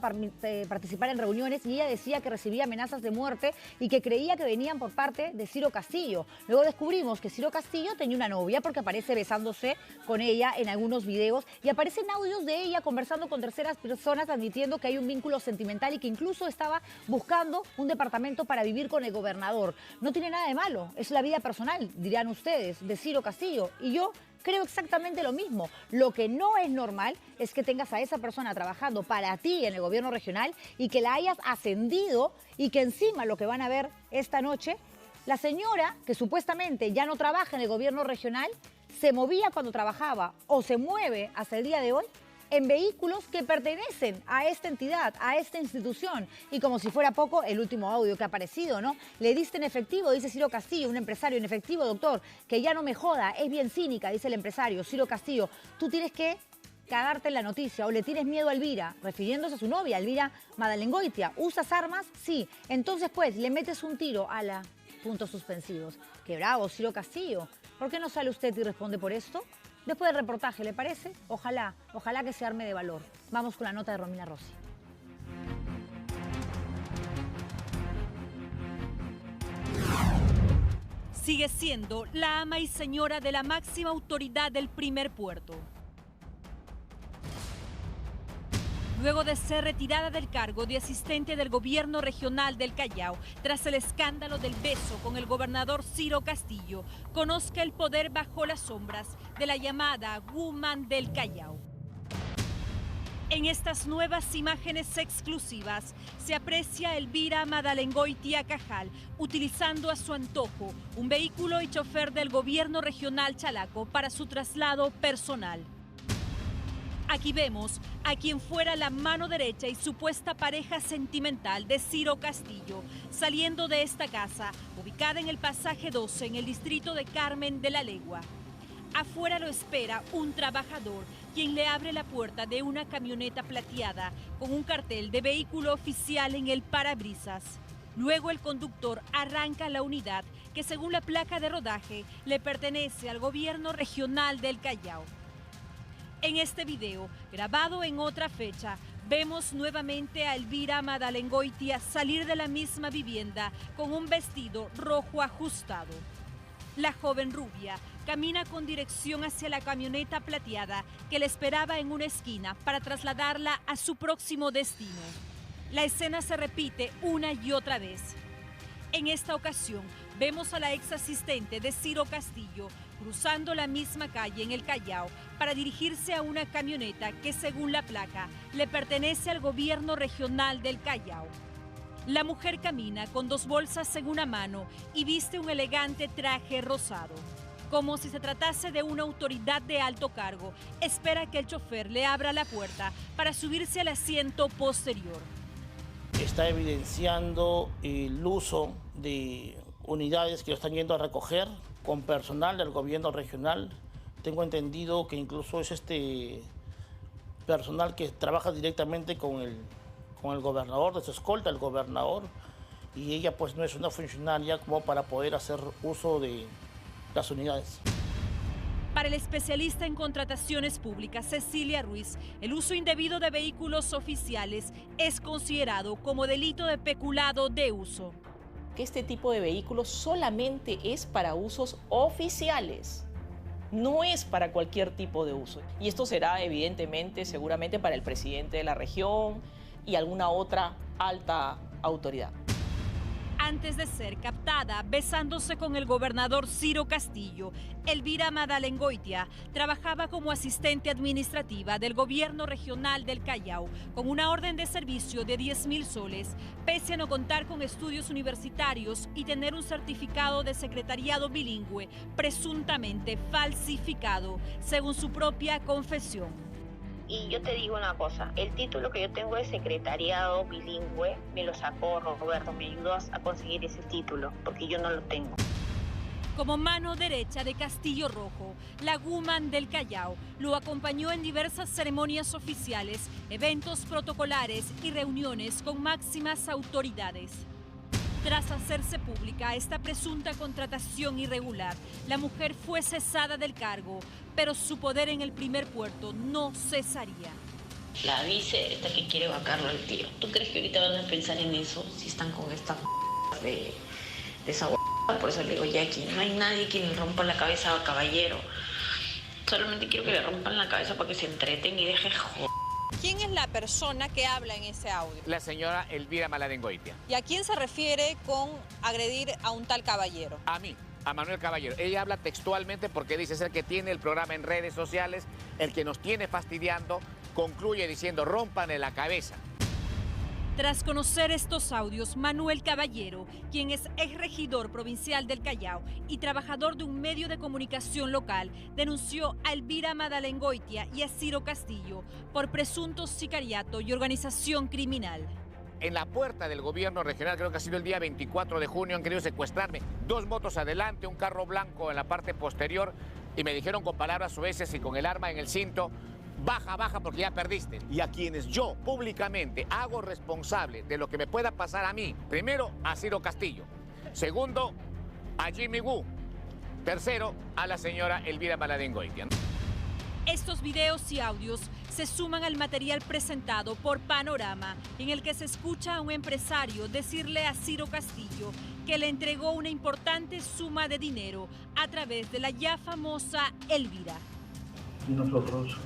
participar en reuniones y ella decía que recibía amenazas de muerte y que creía que venían por parte de Ciro Castillo. Luego descubrimos que Ciro Castillo tenía una novia porque aparece besándose con ella en algunos videos y aparecen audios de ella conversando con terceras personas admitiendo que hay un vínculo sentimental y que incluso estaba buscando un departamento para vivir con el gobernador. No tiene nada de malo, es la vida personal, dirán ustedes, de Ciro Castillo. Y yo creo exactamente lo mismo. Lo que no es normal es que tengas a esa persona trabajando para ti en el gobierno regional y que la hayas ascendido y que encima lo que van a ver esta noche, la señora que supuestamente ya no trabaja en el gobierno regional, se movía cuando trabajaba o se mueve hasta el día de hoy en vehículos que pertenecen a esta entidad, a esta institución. Y como si fuera poco, el último audio que ha aparecido, ¿no? Le diste en efectivo, dice Ciro Castillo, un empresario, en efectivo, doctor, que ya no me joda, es bien cínica, dice el empresario. Ciro Castillo, tú tienes que cagarte en la noticia o le tienes miedo a Elvira, refiriéndose a su novia, Elvira Madalengoitia. ¿Usas armas? Sí. Entonces, pues, le metes un tiro a la puntos suspensivos. ¡Qué bravo, Ciro Castillo! ¿Por qué no sale usted y responde por esto? Después del reportaje, ¿le parece? Ojalá que se arme de valor. Vamos con la nota de Romina Rossi. Sigue siendo la ama y señora de la máxima autoridad del primer puerto. Luego de ser retirada del cargo de asistente del gobierno regional del Callao, tras el escándalo del beso con el gobernador Ciro Castillo, conozca el poder bajo las sombras de la llamada Woman del Callao. En estas nuevas imágenes exclusivas se aprecia a Elvira Madalengoitia Cajal utilizando a su antojo un vehículo y chofer del gobierno regional Chalaco para su traslado personal. Aquí vemos a quien fuera la mano derecha y supuesta pareja sentimental de Ciro Castillo, saliendo de esta casa, ubicada en el pasaje 12 en el distrito de Carmen de la Legua. Afuera lo espera un trabajador, quien le abre la puerta de una camioneta plateada con un cartel de vehículo oficial en el parabrisas. Luego el conductor arranca la unidad que, según la placa de rodaje, le pertenece al gobierno regional del Callao. En este video, grabado en otra fecha, vemos nuevamente a Elvira Madalengoitia salir de la misma vivienda con un vestido rojo ajustado. La joven rubia camina con dirección hacia la camioneta plateada que le esperaba en una esquina para trasladarla a su próximo destino. La escena se repite una y otra vez. En esta ocasión, vemos a la ex asistente de Ciro Castillo cruzando la misma calle en el Callao para dirigirse a una camioneta que, según la placa, le pertenece al gobierno regional del Callao. La mujer camina con dos bolsas en una mano y viste un elegante traje rosado. Como si se tratase de una autoridad de alto cargo, espera que el chofer le abra la puerta para subirse al asiento posterior. Está evidenciando el uso de unidades que lo están yendo a recoger con personal del gobierno regional. Tengo entendido que incluso es personal que trabaja directamente con el gobernador, de su escolta el gobernador, y ella pues no es una funcionaria como para poder hacer uso de las unidades. Para el especialista en contrataciones públicas, Cecilia Ruiz, el uso indebido de vehículos oficiales es considerado como delito de peculado de uso. Que este tipo de vehículos solamente es para usos oficiales, no es para cualquier tipo de uso. Y esto será evidentemente, seguramente para el presidente de la región y alguna otra alta autoridad. Antes de ser captada besándose con el gobernador Ciro Castillo, Elvira Madalengoitia trabajaba como asistente administrativa del gobierno regional del Callao con una orden de servicio de 10.000 soles, pese a no contar con estudios universitarios y tener un certificado de secretariado bilingüe presuntamente falsificado, según su propia confesión. Y yo te digo una cosa, el título que yo tengo de secretariado bilingüe me lo sacó Roberto, me ayudó a conseguir ese título, porque yo no lo tengo. Como mano derecha de Castillo Rojo, la Woman del Callao lo acompañó en diversas ceremonias oficiales, eventos protocolares y reuniones con máximas autoridades. Tras hacerse pública esta presunta contratación irregular, la mujer fue cesada del cargo, pero su poder en el primer puerto no cesaría. La vice esta que quiere vacarlo al tío. ¿Tú crees que ahorita van a pensar en eso si están con esta de esa? Por eso le digo, Jackie, no hay nadie que le rompa la cabeza a Caballero. Solamente quiero que le rompan la cabeza para que se entreten y deje joder. ¿Quién es la persona que habla en ese audio? La señora Elvira Madalengoitia. ¿Y a quién se refiere con agredir a un tal Caballero? A mí, a Manuel Caballero. Ella habla textualmente porque dice ser que tiene el programa en redes sociales, el que nos tiene fastidiando, concluye diciendo rómpanle la cabeza. Tras conocer estos audios, Manuel Caballero, quien es exregidor provincial del Callao y trabajador de un medio de comunicación local, denunció a Elvira Madalengoitia y a Ciro Castillo por presunto sicariato y organización criminal. En la puerta del gobierno regional, creo que ha sido el día 24 de junio, han querido secuestrarme 2 motos adelante, un carro blanco en la parte posterior, y me dijeron con palabras sueces y con el arma en el cinto: baja, baja porque ya perdiste. Y a quienes yo públicamente hago responsable de lo que me pueda pasar a mí, primero a Ciro Castillo, segundo a Jimmy Woo. Tercero, a la señora Elvira Maladengoitia. Estos videos y audios se suman al material presentado por Panorama, en el que se escucha a un empresario decirle a Ciro Castillo que le entregó una importante suma de dinero a través de la ya famosa Elvira. Y nosotros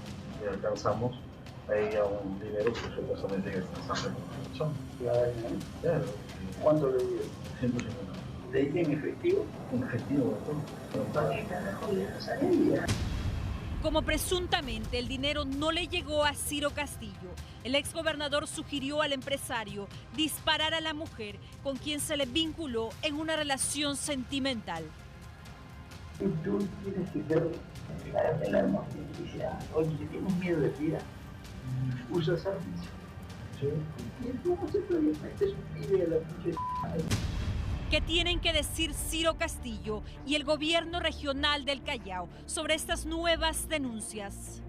le alcanzamos a ella un dinero que supuestamente en esta sangre son. ¿Cuánto le dio? 150. ¿De ella en efectivo? En efectivo, Como presuntamente el dinero no le llegó a Ciro Castillo, el exgobernador sugirió al empresario disparar a la mujer con quien se le vinculó en una relación sentimental. Tú tienes que ver el arma y dice, oye, tienes miedo de vida, usas armas. ¿Sí? Y tú siempre le metes un pibe a la pinche. ¿Qué tienen que decir Ciro Castillo y el gobierno regional del Callao sobre estas nuevas denuncias?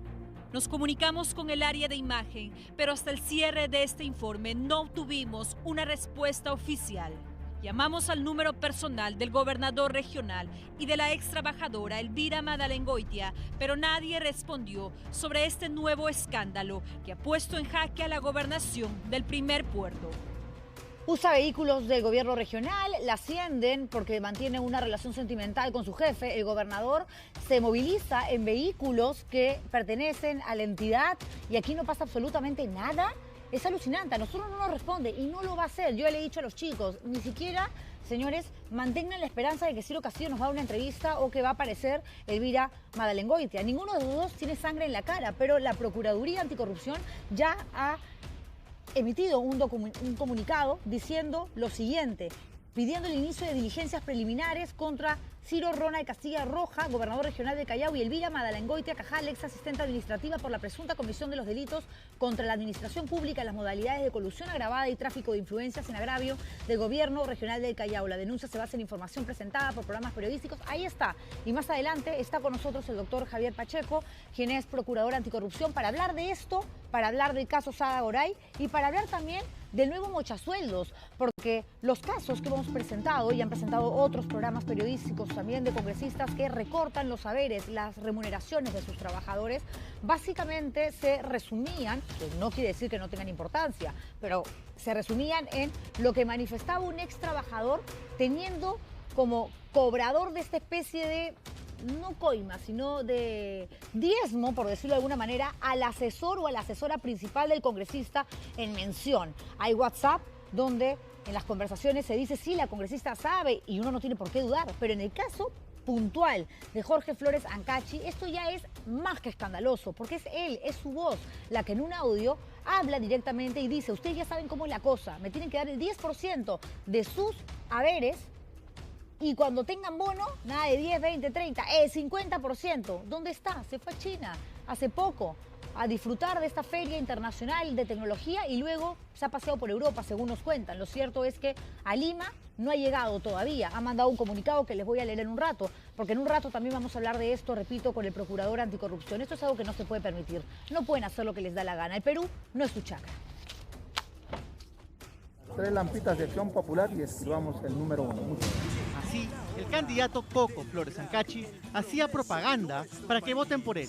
Nos comunicamos con el área de imagen, pero hasta el cierre de este informe no obtuvimos una respuesta oficial. Llamamos al número personal del gobernador regional y de la ex trabajadora Elvira Maladengoitia, pero nadie respondió sobre este nuevo escándalo que ha puesto en jaque a la gobernación del primer puerto. Usa vehículos del gobierno regional, la ascienden porque mantiene una relación sentimental con su jefe. El gobernador se moviliza en vehículos que pertenecen a la entidad y aquí no pasa absolutamente nada. Es alucinante, a nosotros no nos responde y no lo va a hacer. Yo le he dicho a los chicos, ni siquiera, señores, mantengan la esperanza de que Ciro Castillo nos va a dar una entrevista o que va a aparecer Elvira Maladengoitia. Ninguno de los dos tiene sangre en la cara, pero la Procuraduría Anticorrupción ya ha emitido un comunicado diciendo lo siguiente, pidiendo el inicio de diligencias preliminares contra Ciro Ronald Castilla Roja, gobernador regional de Callao, y Elvira Maladengoitia Cajal, ex asistente administrativa, por la presunta comisión de los delitos contra la administración pública en las modalidades de colusión agravada y tráfico de influencias en agravio del gobierno regional del Callao. La denuncia se basa en información presentada por programas periodísticos. Ahí está. Y más adelante está con nosotros el doctor Javier Pacheco, quien es procurador anticorrupción, para hablar de esto, para hablar del caso Sada Goray y para hablar también del nuevo mochasueldos, porque los casos que hemos presentado y han presentado otros programas periodísticos también de congresistas que recortan los saberes, las remuneraciones de sus trabajadores, básicamente se resumían, que no quiere decir que no tengan importancia, pero se resumían en lo que manifestaba un ex trabajador teniendo como cobrador de esta especie de, no coima, sino de diezmo, por decirlo de alguna manera, al asesor o a la asesora principal del congresista en mención. Hay WhatsApp donde en las conversaciones se dice, sí, la congresista sabe y uno no tiene por qué dudar, pero en el caso puntual de Jorge Flores Ancachi, esto ya es más que escandaloso, porque es él, es su voz, la que en un audio habla directamente y dice, ustedes ya saben cómo es la cosa, me tienen que dar el 10% de sus haberes. Y cuando tengan bono, nada de 10, 20, 30, el 50%. ¿Dónde está? Se fue a China hace poco a disfrutar de esta feria internacional de tecnología y luego se ha paseado por Europa, según nos cuentan. Lo cierto es que a Lima no ha llegado todavía. Ha mandado un comunicado que les voy a leer en un rato, porque en un rato también vamos a hablar de esto, repito, con el procurador anticorrupción. Esto es algo que no se puede permitir. No pueden hacer lo que les da la gana. El Perú no es su chacra. 3 lampitas de Acción Popular y escribamos el número 1. Así, el candidato Coco Flores Ancachi hacía propaganda para que voten por él.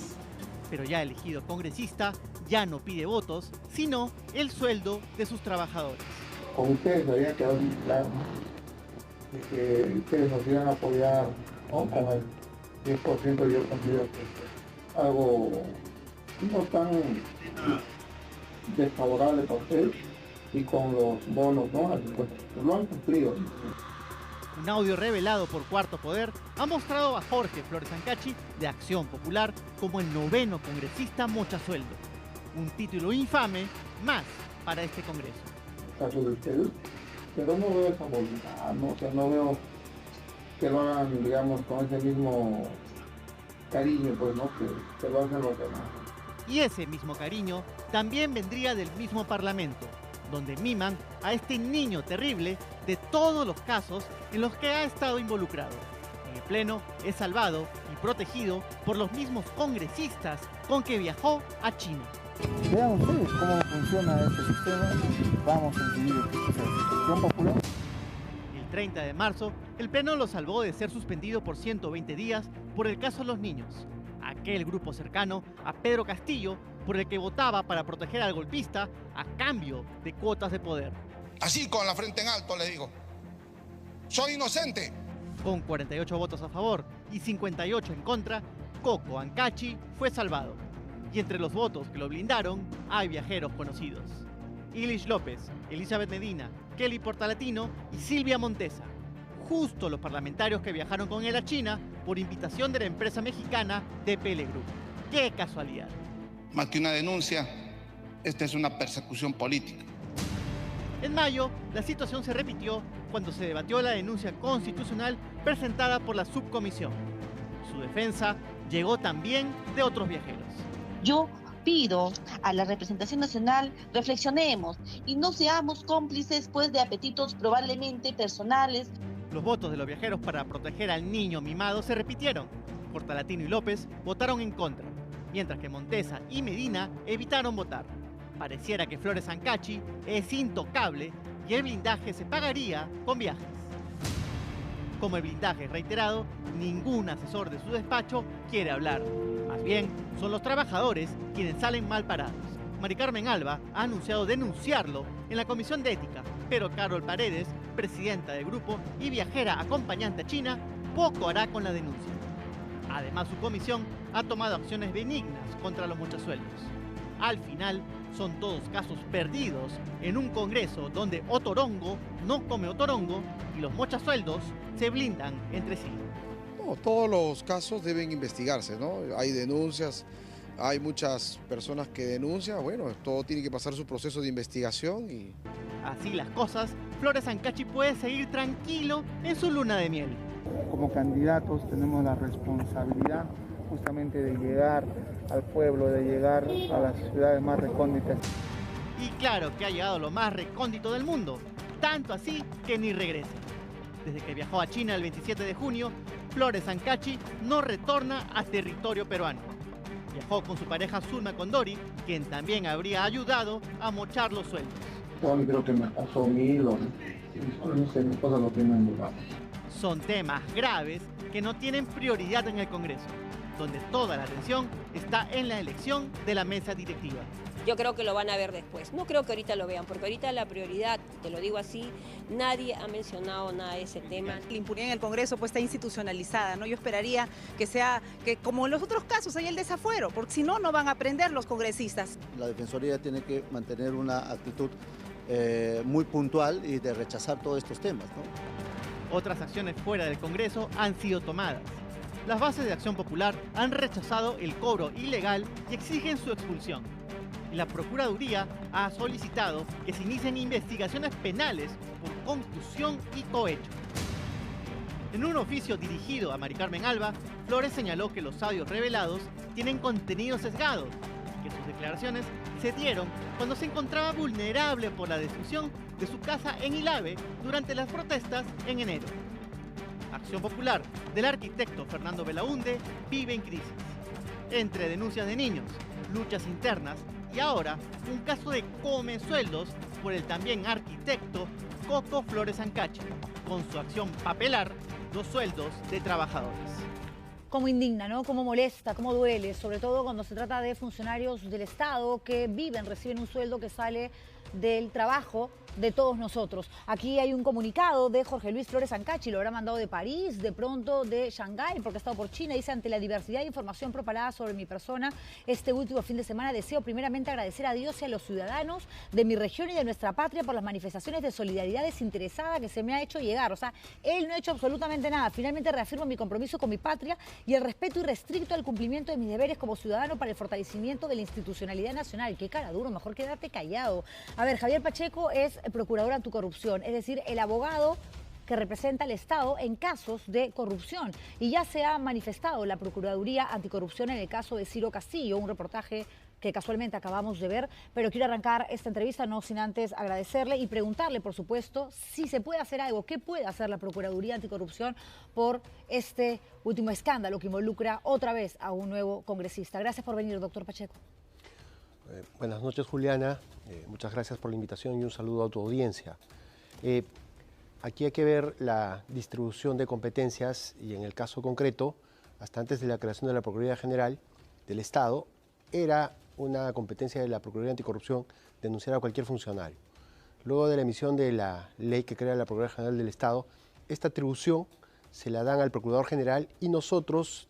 Pero ya elegido congresista, ya no pide votos, sino el sueldo de sus trabajadores. Con ustedes había quedado muy claro, ¿no? De que ustedes nos iban a apoyar, ¿no? Con el 10%. Yo considero que es algo no tan desfavorable para ustedes. Y con los bonos, ¿no? Lo han cumplido. Un audio revelado por Cuarto Poder ha mostrado a Jorge Flores Ancachi de Acción Popular como el 9º congresista mochasueldo. Un título infame más para este Congreso. Caso de ustedes, pero no veo esa voluntad, ¿no? O sea, no veo que lo hagan, digamos, con ese mismo cariño, pues, ¿no? Que lo hacen los demás. Y ese mismo cariño también vendría del mismo Parlamento, donde miman a este niño terrible de todos los casos en los que ha estado involucrado. En el Pleno es salvado y protegido por los mismos congresistas con que viajó a China. Vean ustedes cómo funciona este sistema. Vamos a seguir Acción Popular. El 30 de marzo, el Pleno lo salvó de ser suspendido por 120 días por el caso de los niños, aquel grupo cercano a Pedro Castillo por el que votaba para proteger al golpista a cambio de cuotas de poder. Así con la frente en alto le digo, soy inocente. Con 48 votos a favor y 58 en contra, Coco Ancachi fue salvado. Y entre los votos que lo blindaron hay viajeros conocidos: Ilish López, Elizabeth Medina, Kelly Portalatino y Silvia Montesa. Justo los parlamentarios que viajaron con él a China por invitación de la empresa mexicana DPL Group. ¡Qué casualidad! Más que una denuncia, esta es una persecución política. En mayo, la situación se repitió cuando se debatió la denuncia constitucional presentada por la subcomisión. Su defensa llegó también de otros viajeros. Yo pido a la representación nacional, reflexionemos y no seamos cómplices pues de apetitos probablemente personales. Los votos de los viajeros para proteger al niño mimado se repitieron. Portalatino y López votaron en contra, mientras que Montesa y Medina evitaron votar. Pareciera que Flores Ancachi es intocable y el blindaje se pagaría con viajes. Como el blindaje es reiterado, ningún asesor de su despacho quiere hablar. Más bien, son los trabajadores quienes salen mal parados. Mari Carmen Alba ha anunciado denunciarlo en la Comisión de Ética, pero Carol Paredes, presidenta del grupo y viajera acompañante a China, poco hará con la denuncia. Además, su comisión ha tomado acciones benignas contra los mochasueldos. Al final, son todos casos perdidos en un Congreso donde Otorongo no come Otorongo y los mochasueldos se blindan entre sí. No, todos los casos deben investigarse, ¿no? Hay denuncias, hay muchas personas que denuncian, bueno, todo tiene que pasar su proceso de investigación y... Así las cosas, Flores Ancachi puede seguir tranquilo en su luna de miel. Como candidatos tenemos la responsabilidad justamente de llegar al pueblo, de llegar a las ciudades más recónditas. Y claro que ha llegado a lo más recóndito del mundo, tanto así que ni regresa. Desde que viajó a China el 27 de junio, Flores Ancachi no retorna a territorio peruano. Viajó con su pareja Zulma Condori, quien también habría ayudado a mochar los sueldos. Yo creo que me pasó $1000, no sé, mi esposa lo tiene en lugar. Son temas graves que no tienen prioridad en el Congreso, donde toda la atención está en la elección de la mesa directiva. Yo creo que lo van a ver después. No creo que ahorita lo vean, porque ahorita la prioridad, te lo digo así, nadie ha mencionado nada de ese tema. La impunidad en el Congreso pues está institucionalizada, ¿no? Yo esperaría que sea, que como en los otros casos hay el desafuero, porque si no, no van a aprender los congresistas. La Defensoría tiene que mantener una actitud muy puntual y de rechazar todos estos temas, ¿no? Otras acciones fuera del Congreso han sido tomadas. Las bases de Acción Popular han rechazado el cobro ilegal y exigen su expulsión. Y la Procuraduría ha solicitado que se inicien investigaciones penales por concusión y cohecho. En un oficio dirigido a Mari Carmen Alba, Flores señaló que los audios revelados tienen contenido sesgado y que sus declaraciones se dieron cuando se encontraba vulnerable por la destrucción de su casa en Ilave durante las protestas en enero. Acción Popular del arquitecto Fernando Belaunde vive en crisis. Entre denuncias de niños, luchas internas y ahora un caso de come sueldos por el también arquitecto Coco Flores Ancachi, con su acción papelar los sueldos de trabajadores. Cómo indigna, ¿no? Cómo molesta, cómo duele, sobre todo cuando se trata de funcionarios del Estado que viven, reciben un sueldo que sale del trabajo de todos nosotros. Aquí hay un comunicado de Jorge Luis Flores Ancachi, lo habrá mandado de París, de pronto de Shanghái, porque ha estado por China. Dice: ante la diversidad de información propalada sobre mi persona este último fin de semana, deseo primeramente agradecer a Dios y a los ciudadanos de mi región y de nuestra patria por las manifestaciones de solidaridad desinteresada que se me ha hecho llegar. O sea, él no ha hecho absolutamente nada. Finalmente reafirmo mi compromiso con mi patria y el respeto irrestricto al cumplimiento de mis deberes como ciudadano para el fortalecimiento de la institucionalidad nacional. Qué cara duro, mejor quedarte callado. A ver, Javier Pacheco es procurador anticorrupción, es decir, el abogado que representa al Estado en casos de corrupción. Y ya se ha manifestado la Procuraduría Anticorrupción en el caso de Ciro Castillo, un reportaje que casualmente acabamos de ver, pero quiero arrancar esta entrevista no sin antes agradecerle y preguntarle, por supuesto, si se puede hacer algo, qué puede hacer la Procuraduría Anticorrupción por este último escándalo que involucra otra vez a un nuevo congresista. Gracias por venir, doctor Pacheco. Buenas noches, Juliana. Muchas gracias por la invitación y un saludo a tu audiencia. aquí hay que ver la distribución de competencias y en el caso concreto, hasta antes de la creación de la Procuraduría General del Estado, era una competencia de la Procuraduría Anticorrupción denunciar a cualquier funcionario. Luego de la emisión de la ley que crea la Procuraduría General del Estado, esta atribución se la dan al Procurador General y nosotros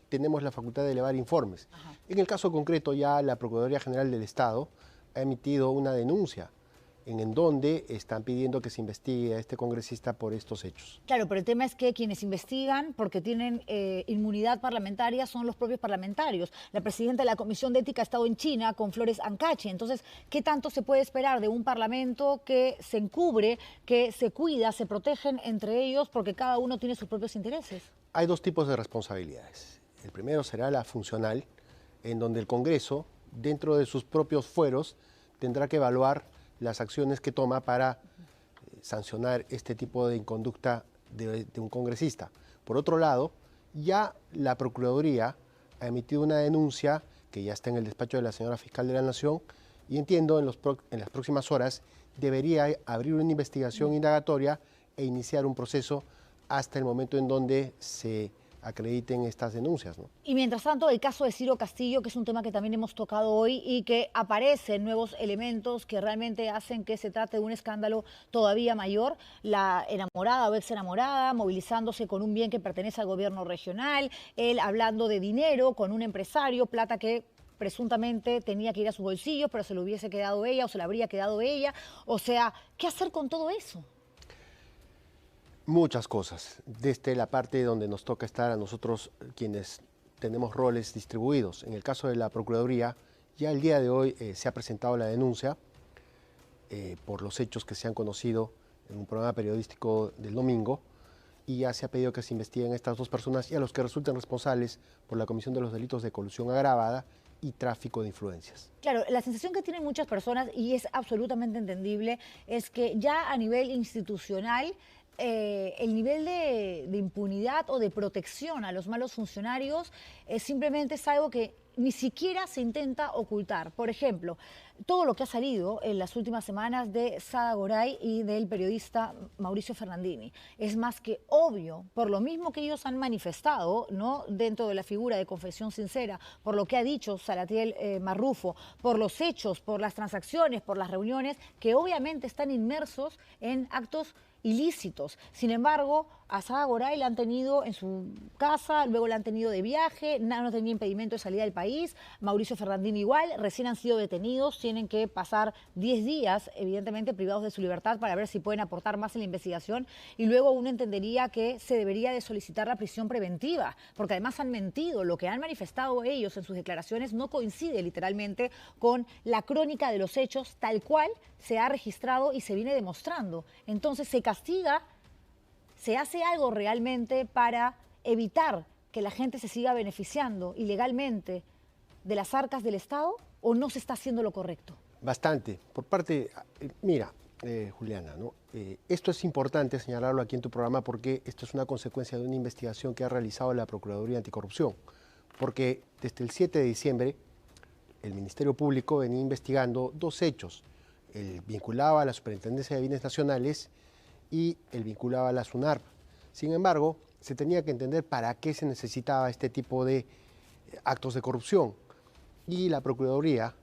tenemos la facultad de elevar informes. Ajá. En el caso concreto ya la Procuraduría General del Estado ha emitido una denuncia en donde están pidiendo que se investigue a este congresista por estos hechos. Claro, pero el tema es que quienes investigan, porque tienen inmunidad parlamentaria, son los propios parlamentarios. La presidenta de la Comisión de Ética ha estado en China con Flores Ancachi. Entonces, ¿qué tanto se puede esperar de un parlamento que se encubre, que se cuida, se protegen entre ellos, porque cada uno tiene sus propios intereses? Hay dos tipos de responsabilidades. El primero será la funcional, en donde el Congreso, dentro de sus propios fueros, tendrá que evaluar las acciones que toma para sancionar este tipo de inconducta de un congresista. Por otro lado, ya la Procuraduría ha emitido una denuncia que ya está en el despacho de la señora Fiscal de la Nación y entiendo en las próximas horas debería abrir una investigación indagatoria e iniciar un proceso hasta el momento en donde se acrediten estas denuncias, ¿no? Y mientras tanto, el caso de Ciro Castillo, que es un tema que también hemos tocado hoy y que aparecen nuevos elementos que realmente hacen que se trate de un escándalo todavía mayor. La enamorada o ex enamorada movilizándose con un bien que pertenece al gobierno regional, él hablando de dinero con un empresario, plata que presuntamente tenía que ir a su bolsillo, pero se lo hubiese quedado ella o se la habría quedado ella. O sea, ¿qué hacer con todo eso? Muchas cosas, desde la parte donde nos toca estar a nosotros quienes tenemos roles distribuidos. En el caso de la Procuraduría, ya el día de hoy se ha presentado la denuncia por los hechos que se han conocido en un programa periodístico del domingo y ya se ha pedido que se investiguen a estas dos personas y a los que resulten responsables por la comisión de los delitos de colusión agravada y tráfico de influencias. Claro, la sensación que tienen muchas personas, y es absolutamente entendible, es que ya a nivel institucional el nivel de impunidad o de protección a los malos funcionarios simplemente es algo que ni siquiera se intenta ocultar. Por ejemplo, todo lo que ha salido en las últimas semanas de Sada Goray y del periodista Mauricio Fernandini es más que obvio, por lo mismo que ellos han manifestado, ¿no?, dentro de la figura de confesión sincera, por lo que ha dicho Salatiel Marrufo, por los hechos, por las transacciones, por las reuniones, que obviamente están inmersos en actos ilícitos. Sin embargo, a Sada Goray la han tenido en su casa, luego la han tenido de viaje, no tenía impedimento de salida del país, Mauricio Fernandini igual, recién han sido detenidos, tienen que pasar 10 días, evidentemente privados de su libertad para ver si pueden aportar más en la investigación y luego uno entendería que se debería de solicitar la prisión preventiva, porque además han mentido, lo que han manifestado ellos en sus declaraciones no coincide literalmente con la crónica de los hechos tal cual se ha registrado y se viene demostrando. Entonces se castiga, se hace algo realmente para evitar que la gente se siga beneficiando ilegalmente de las arcas del Estado o no se está haciendo lo correcto. Bastante. Por parte, mira, Juliana, ¿no? Esto es importante señalarlo aquí en tu programa porque esto es una consecuencia de una investigación que ha realizado la Procuraduría Anticorrupción. Porque desde el 7 de diciembre el Ministerio Público venía investigando dos hechos. El vinculaba a la Superintendencia de Bienes Nacionales y el vinculaba a la SUNARP. Sin embargo, se tenía que entender para qué se necesitaba este tipo de actos de corrupción. Y la Procuraduría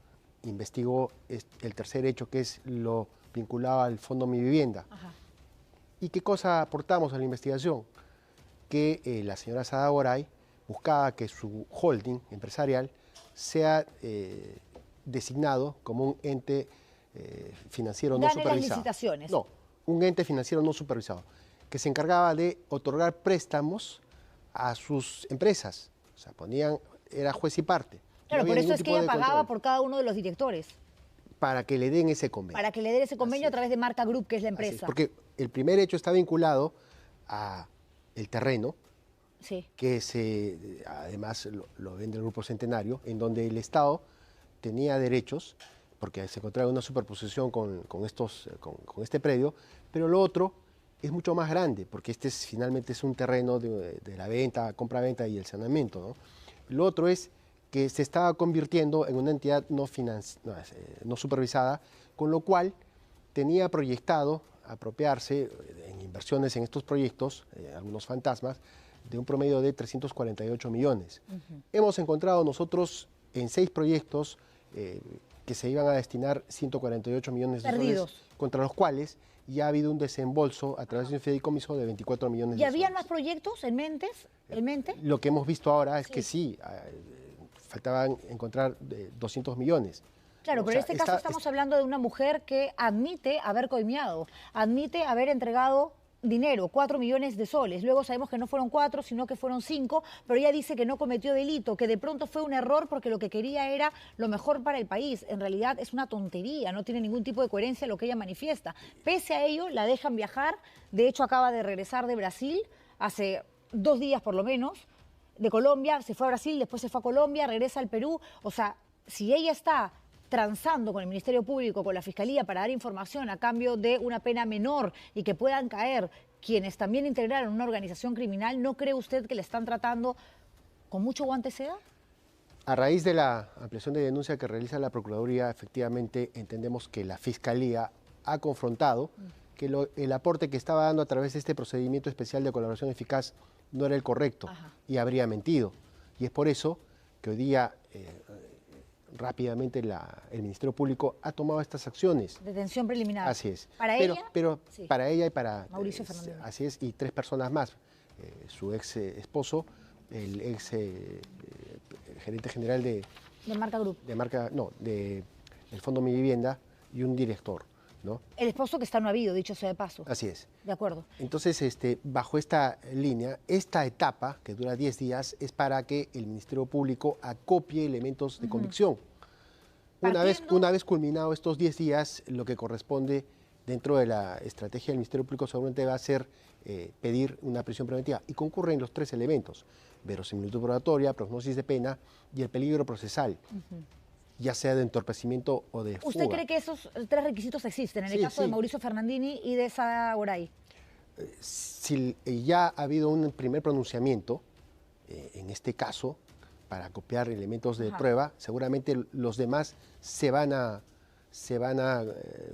investigó el tercer hecho, que es lo vinculado al Fondo Mi Vivienda. Ajá. ¿Y qué cosa aportamos a la investigación? Que la señora Sada Goray buscaba que su holding empresarial sea designado como un ente financiero no supervisado. Las licitaciones. No, un ente financiero no supervisado, que se encargaba de otorgar préstamos a sus empresas. O sea, era juez y parte. Claro, por eso es que ella pagaba por cada uno de los directores. Para que le den ese convenio. Para que le den ese convenio a través de Marca Group, que es la empresa. Es, porque el primer hecho está vinculado a el terreno, sí, que además lo vende el Grupo Centenario, en donde el Estado tenía derechos, porque se encontraba una superposición con este predio, pero lo otro es mucho más grande, porque finalmente es un terreno de la venta, compra-venta y el saneamiento, ¿no? Lo otro es que se estaba convirtiendo en una entidad no supervisada, con lo cual tenía proyectado apropiarse en inversiones en estos proyectos, algunos fantasmas, de un promedio de 348 millones. Hemos encontrado nosotros en 6 proyectos que se iban a destinar 148 millones de soles, contra los cuales ya ha habido un desembolso a través de un fideicomiso de 24 millones de soles. ¿Y habían más proyectos en mente? Lo que hemos visto ahora es que sí, faltaban encontrar 200 millones. Claro, pero en este caso estamos hablando de una mujer que admite haber coimeado, admite haber entregado dinero, 4 millones de soles. Luego sabemos que no fueron 4, sino que fueron 5, pero ella dice que no cometió delito, que de pronto fue un error porque lo que quería era lo mejor para el país. En realidad es una tontería, no tiene ningún tipo de coherencia lo que ella manifiesta. Pese a ello, la dejan viajar. De hecho, acaba de regresar de Brasil hace 2 días por lo menos, de Colombia, se fue a Brasil, después se fue a Colombia, regresa al Perú. O sea, si ella está transando con el Ministerio Público, con la Fiscalía, para dar información a cambio de una pena menor y que puedan caer quienes también integraron una organización criminal, ¿no cree usted que le están tratando con mucho guante seda? A raíz de la ampliación de denuncia que realiza la Procuraduría, efectivamente entendemos que la Fiscalía ha confrontado que el aporte que estaba dando a través de este procedimiento especial de colaboración eficaz no era el correcto y habría mentido. Y es por eso que hoy día rápidamente el Ministerio Público ha tomado estas acciones. Detención preliminar. Así es. ¿Para ella? Pero sí. Para ella y para Mauricio Fernández. Así es, y 3 personas más. Su ex esposo, el ex gerente general de Marca Group. del Fondo Mi Vivienda y un director, ¿no? El esposo que está no habido, dicho sea de paso. Así es. De acuerdo. Entonces, bajo esta línea, esta etapa, que dura 10 días, es para que el Ministerio Público acopie elementos de convicción. Una vez culminado estos 10 días, lo que corresponde dentro de la estrategia del Ministerio Público seguramente va a ser pedir una prisión preventiva. Y concurren los 3 elementos: verosimilitud probatoria, prognosis de pena y el peligro procesal. Ya sea de entorpecimiento o de fuga. ¿Usted cree que esos 3 requisitos existen en el caso de Mauricio Fernandini y de Sada Goray? Si ya ha habido un primer pronunciamiento, en este caso, para copiar elementos de prueba, seguramente los demás se van a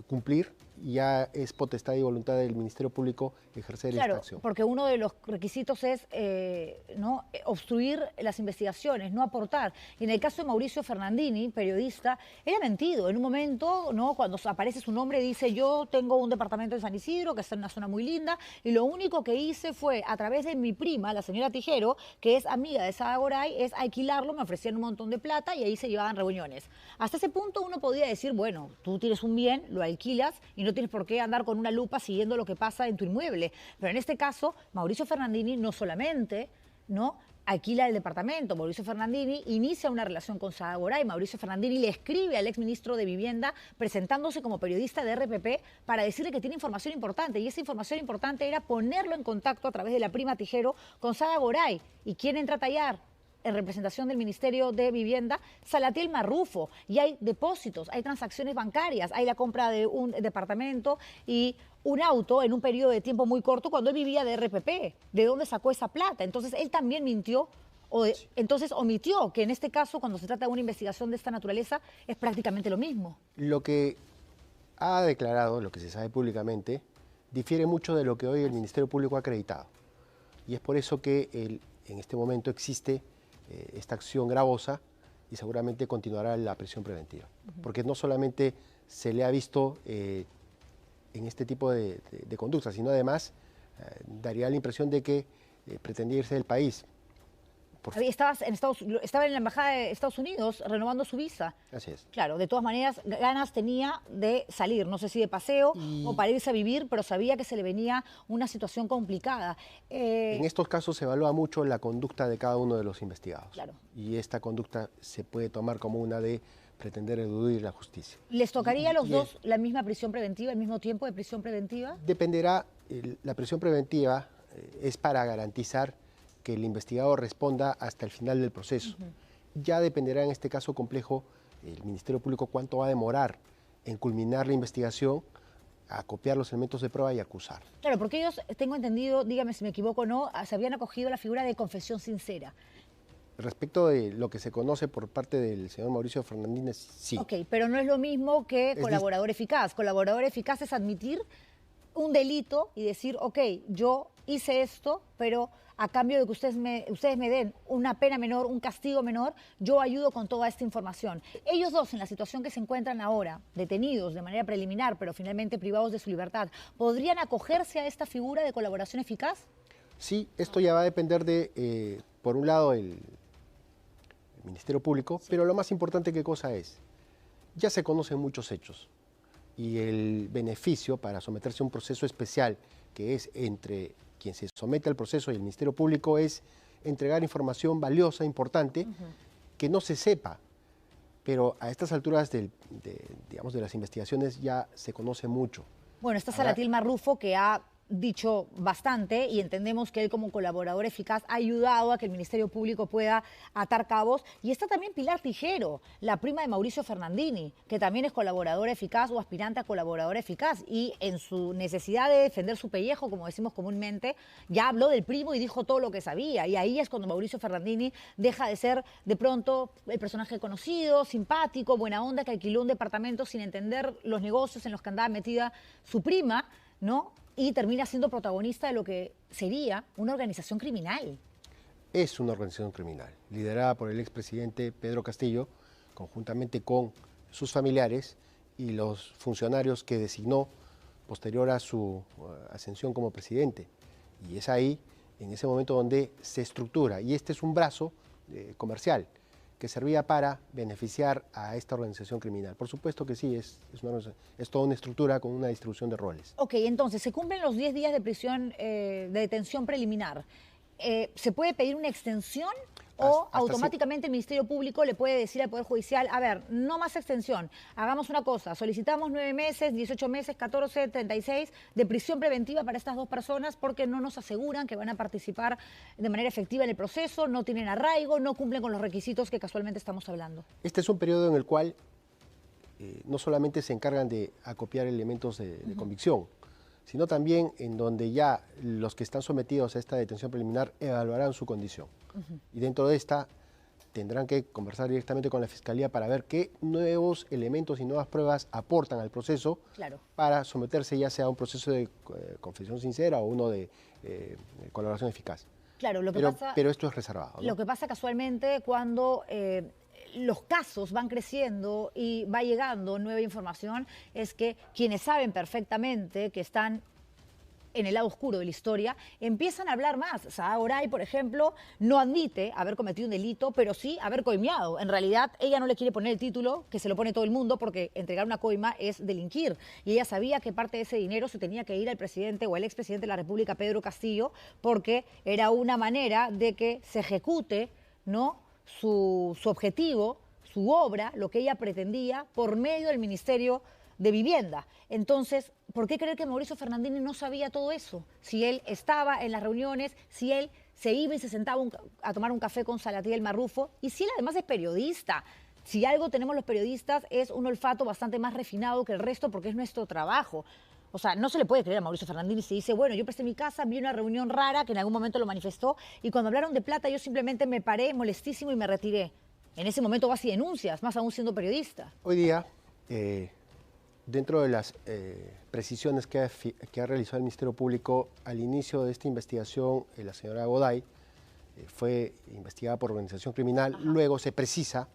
cumplir. Ya es potestad y voluntad del Ministerio Público ejercer esta acción. Porque uno de los requisitos es ¿no? obstruir las investigaciones, no aportar. Y en el caso de Mauricio Fernandini, periodista, él ha mentido. En un momento, ¿no? Cuando aparece su nombre, dice: yo tengo un departamento en San Isidro, que está en una zona muy linda, y lo único que hice fue, a través de mi prima, la señora Tijero, que es amiga de Sada Goray, es alquilarlo, me ofrecían un montón de plata y ahí se llevaban reuniones. Hasta ese punto uno podía decir: bueno, tú tienes un bien, lo alquilas y no tienes por qué andar con una lupa siguiendo lo que pasa en tu inmueble. Pero en este caso, Mauricio Fernandini no solamente alquila el departamento. Mauricio Fernandini inicia una relación con Sada Goray. Mauricio Fernandini le escribe al exministro de Vivienda presentándose como periodista de RPP para decirle que tiene información importante. Y esa información importante era ponerlo en contacto a través de la prima Tijero con Sada Goray. ¿Y quién entra a tallar? En representación del Ministerio de Vivienda, Salatiel Marrufo. Y hay depósitos, hay transacciones bancarias, hay la compra de un departamento y un auto en un periodo de tiempo muy corto cuando él vivía de RPP. ¿De dónde sacó esa plata? Entonces, él también mintió. Entonces omitió que en este caso, cuando se trata de una investigación de esta naturaleza, es prácticamente lo mismo. Lo que ha declarado, lo que se sabe públicamente, difiere mucho de lo que hoy el Ministerio Público ha acreditado. Y es por eso que en este momento existe esta acción gravosa y seguramente continuará la prisión preventiva. Porque no solamente se le ha visto en este tipo de conductas, sino además daría la impresión de que pretendía irse del país. Estaba en la Embajada de Estados Unidos renovando su visa. Así es. Claro, de todas maneras, ganas tenía de salir, no sé si de paseo o para irse a vivir, pero sabía que se le venía una situación complicada. En estos casos se evalúa mucho la conducta de cada uno de los investigados. Claro. Y esta conducta se puede tomar como una de pretender eludir la justicia. ¿Les tocaría a los dos la misma prisión preventiva, el mismo tiempo de prisión preventiva? Dependerá. La prisión preventiva es para garantizar que el investigado responda hasta el final del proceso. Ya dependerá en este caso complejo el Ministerio Público cuánto va a demorar en culminar la investigación, a copiar los elementos de prueba y acusar. Claro, porque ellos, tengo entendido, dígame si me equivoco o no, se habían acogido a la figura de confesión sincera. Respecto de lo que se conoce por parte del señor Mauricio Fernández, sí. Ok, pero no es lo mismo que colaborador eficaz. Colaborador eficaz es admitir un delito y decir, ok, yo hice esto, pero a cambio de que ustedes me den una pena menor, un castigo menor, yo ayudo con toda esta información. Ellos dos, en la situación que se encuentran ahora, detenidos de manera preliminar, pero finalmente privados de su libertad, ¿podrían acogerse a esta figura de colaboración eficaz? Sí, esto ya va a depender de, por un lado, el Ministerio Público, pero lo más importante, ¿qué cosa es? Ya se conocen muchos hechos y el beneficio para someterse a un proceso especial, que es entre quien se somete al proceso y el Ministerio Público, es entregar información valiosa, importante, que no se sepa, pero a estas alturas digamos, de las investigaciones ya se conoce mucho. Bueno, está Salatil Marrufo, que ha dicho bastante y entendemos que él como colaborador eficaz ha ayudado a que el Ministerio Público pueda atar cabos. Y está también Pilar Tijero, la prima de Mauricio Fernandini, que también es colaboradora eficaz o aspirante a colaboradora eficaz. Y en su necesidad de defender su pellejo, como decimos comúnmente, ya habló del primo y dijo todo lo que sabía. Y ahí es cuando Mauricio Fernandini deja de ser de pronto el personaje conocido, simpático, buena onda, que alquiló un departamento sin entender los negocios en los que andaba metida su prima, ¿no? Y termina siendo protagonista de lo que sería una organización criminal. Es una organización criminal, liderada por el expresidente Pedro Castillo, conjuntamente con sus familiares y los funcionarios que designó posterior a su ascensión como presidente. Y es ahí, en ese momento, donde se estructura. Y este es un brazo comercial que servía para beneficiar a esta organización criminal. Por supuesto que sí, es toda una estructura con una distribución de roles. Ok, entonces, se cumplen los 10 días de prisión, de detención preliminar. ¿Se puede pedir una extensión o automáticamente el Ministerio Público le puede decir al Poder Judicial, a ver, no más extensión, hagamos una cosa, solicitamos 9 meses, 18 meses, 14, 36 de prisión preventiva para estas dos personas porque no nos aseguran que van a participar de manera efectiva en el proceso, no tienen arraigo, no cumplen con los requisitos que casualmente estamos hablando? Este es un periodo en el cual no solamente se encargan de acopiar elementos de convicción, sino también en donde ya los que están sometidos a esta detención preliminar evaluarán su condición. Y dentro de esta tendrán que conversar directamente con la Fiscalía para ver qué nuevos elementos y nuevas pruebas aportan al proceso para someterse ya sea a un proceso de confesión sincera o uno de colaboración eficaz. Claro, pero esto es reservado, ¿no? Lo que pasa casualmente cuando los casos van creciendo y va llegando nueva información es que quienes saben perfectamente que están en el lado oscuro de la historia, empiezan a hablar más. Saada Goray, por ejemplo, no admite haber cometido un delito, pero sí haber coimeado. En realidad, ella no le quiere poner el título, que se lo pone todo el mundo, porque entregar una coima es delinquir. Y ella sabía que parte de ese dinero se tenía que ir al presidente o al expresidente de la República, Pedro Castillo, porque era una manera de que se ejecute, ¿no?, su objetivo, su obra, lo que ella pretendía, por medio del Ministerio de Vivienda. Entonces, ¿por qué creer que Mauricio Fernandini no sabía todo eso? Si él estaba en las reuniones, si él se iba y se sentaba a tomar un café con Salatil Marrufo, y si él además es periodista. Si algo tenemos los periodistas es un olfato bastante más refinado que el resto porque es nuestro trabajo. O sea, no se le puede creer a Mauricio Fernandini si dice, bueno, yo presté mi casa, vi una reunión rara que en algún momento lo manifestó y cuando hablaron de plata yo simplemente me paré molestísimo y me retiré. En ese momento vas y denuncias, más aún siendo periodista. Hoy día, dentro de las precisiones que ha realizado el Ministerio Público, al inicio de esta investigación, la señora Goday fue investigada por organización criminal, luego se precisa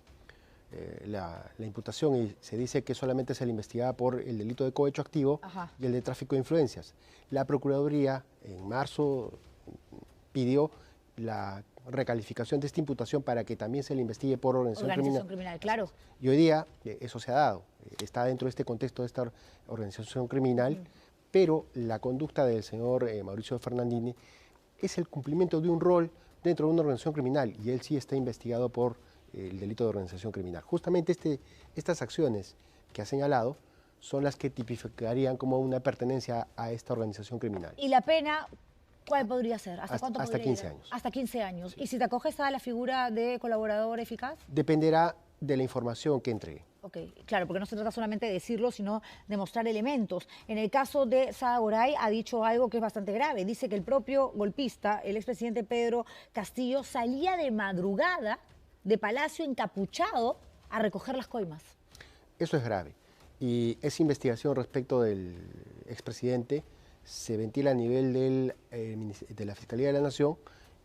la imputación y se dice que solamente se le investigaba por el delito de cohecho activo y el de tráfico de influencias. La Procuraduría en marzo pidió la recalificación de esta imputación para que también se le investigue por organización criminal. Claro. Y hoy día eso se ha dado, está dentro de este contexto de esta organización criminal, pero la conducta del señor Mauricio Fernandini es el cumplimiento de un rol dentro de una organización criminal y él sí está investigado por el delito de organización criminal. Justamente estas acciones que ha señalado son las que tipificarían como una pertenencia a esta organización criminal. ¿Y la pena cuál podría ser? ¿Hasta cuánto hasta podría 15 ir? años. Hasta 15 años. ¿Y si te acoges a la figura de colaborador eficaz? Dependerá de la información que entregue. Ok, claro, porque no se trata solamente de decirlo, sino de mostrar elementos. En el caso de Saada Goray ha dicho algo que es bastante grave. Dice que el propio golpista, el expresidente Pedro Castillo, salía de madrugada de Palacio encapuchado a recoger las coimas. Eso es grave. Y esa investigación respecto del expresidente se ventila a nivel de la Fiscalía de la Nación,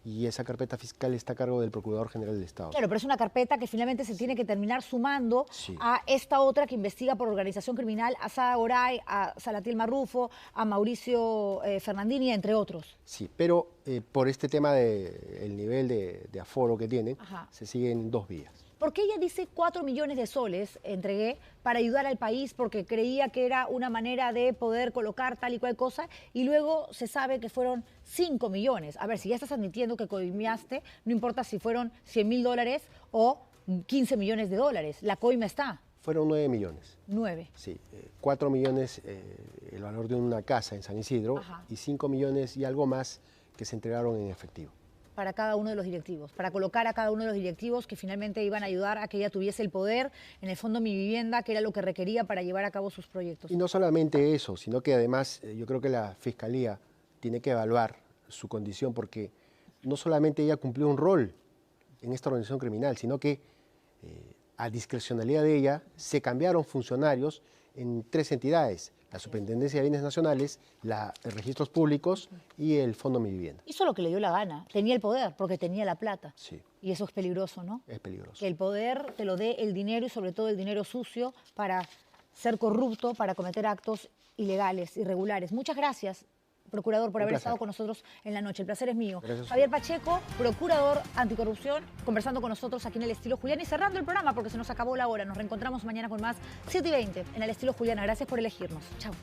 y esa carpeta fiscal está a cargo del Procurador General del Estado. Claro, pero es una carpeta que finalmente se tiene que terminar sumando a esta otra que investiga por organización criminal a Sada Goray, a Salatiel Marrufo, a Mauricio Fernandini, entre otros. Sí, pero por este tema del nivel de aforo que tienen, se siguen 2 vías. Porque ella dice 4 millones de soles entregué para ayudar al país porque creía que era una manera de poder colocar tal y cual cosa, y luego se sabe que fueron 5 millones. A ver, si ya estás admitiendo que coimeaste, no importa si fueron $100.000 o 15 millones de dólares, la coima está. Fueron 9 millones. 9. Sí, 4 millones el valor de una casa en San Isidro, y 5 millones y algo más que se entregaron en efectivo. Para cada uno de los directivos, para colocar a cada uno de los directivos que finalmente iban a ayudar a que ella tuviese el poder en el fondo Mi Vivienda, que era lo que requería para llevar a cabo sus proyectos. Y no solamente eso, sino que además yo creo que la Fiscalía tiene que evaluar su condición, porque no solamente ella cumplió un rol en esta organización criminal, sino que a discrecionalidad de ella se cambiaron funcionarios en 3 entidades: la Superintendencia de Bienes Nacionales, Registros Públicos y el Fondo Mi Vivienda. Hizo lo que le dio la gana, tenía el poder porque tenía la plata. Sí. Y eso es peligroso, ¿no? Es peligroso. Que el poder te lo dé el dinero, y sobre todo el dinero sucio, para ser corrupto, para cometer actos ilegales, irregulares. Muchas gracias, procurador, por haber estado con nosotros en la noche. El placer es mío. Gracias. Javier Pacheco, procurador anticorrupción, conversando con nosotros aquí en El Estilo Juliana y cerrando el programa porque se nos acabó la hora. Nos reencontramos mañana con más 7:20 en El Estilo Juliana. Gracias por elegirnos. Chao.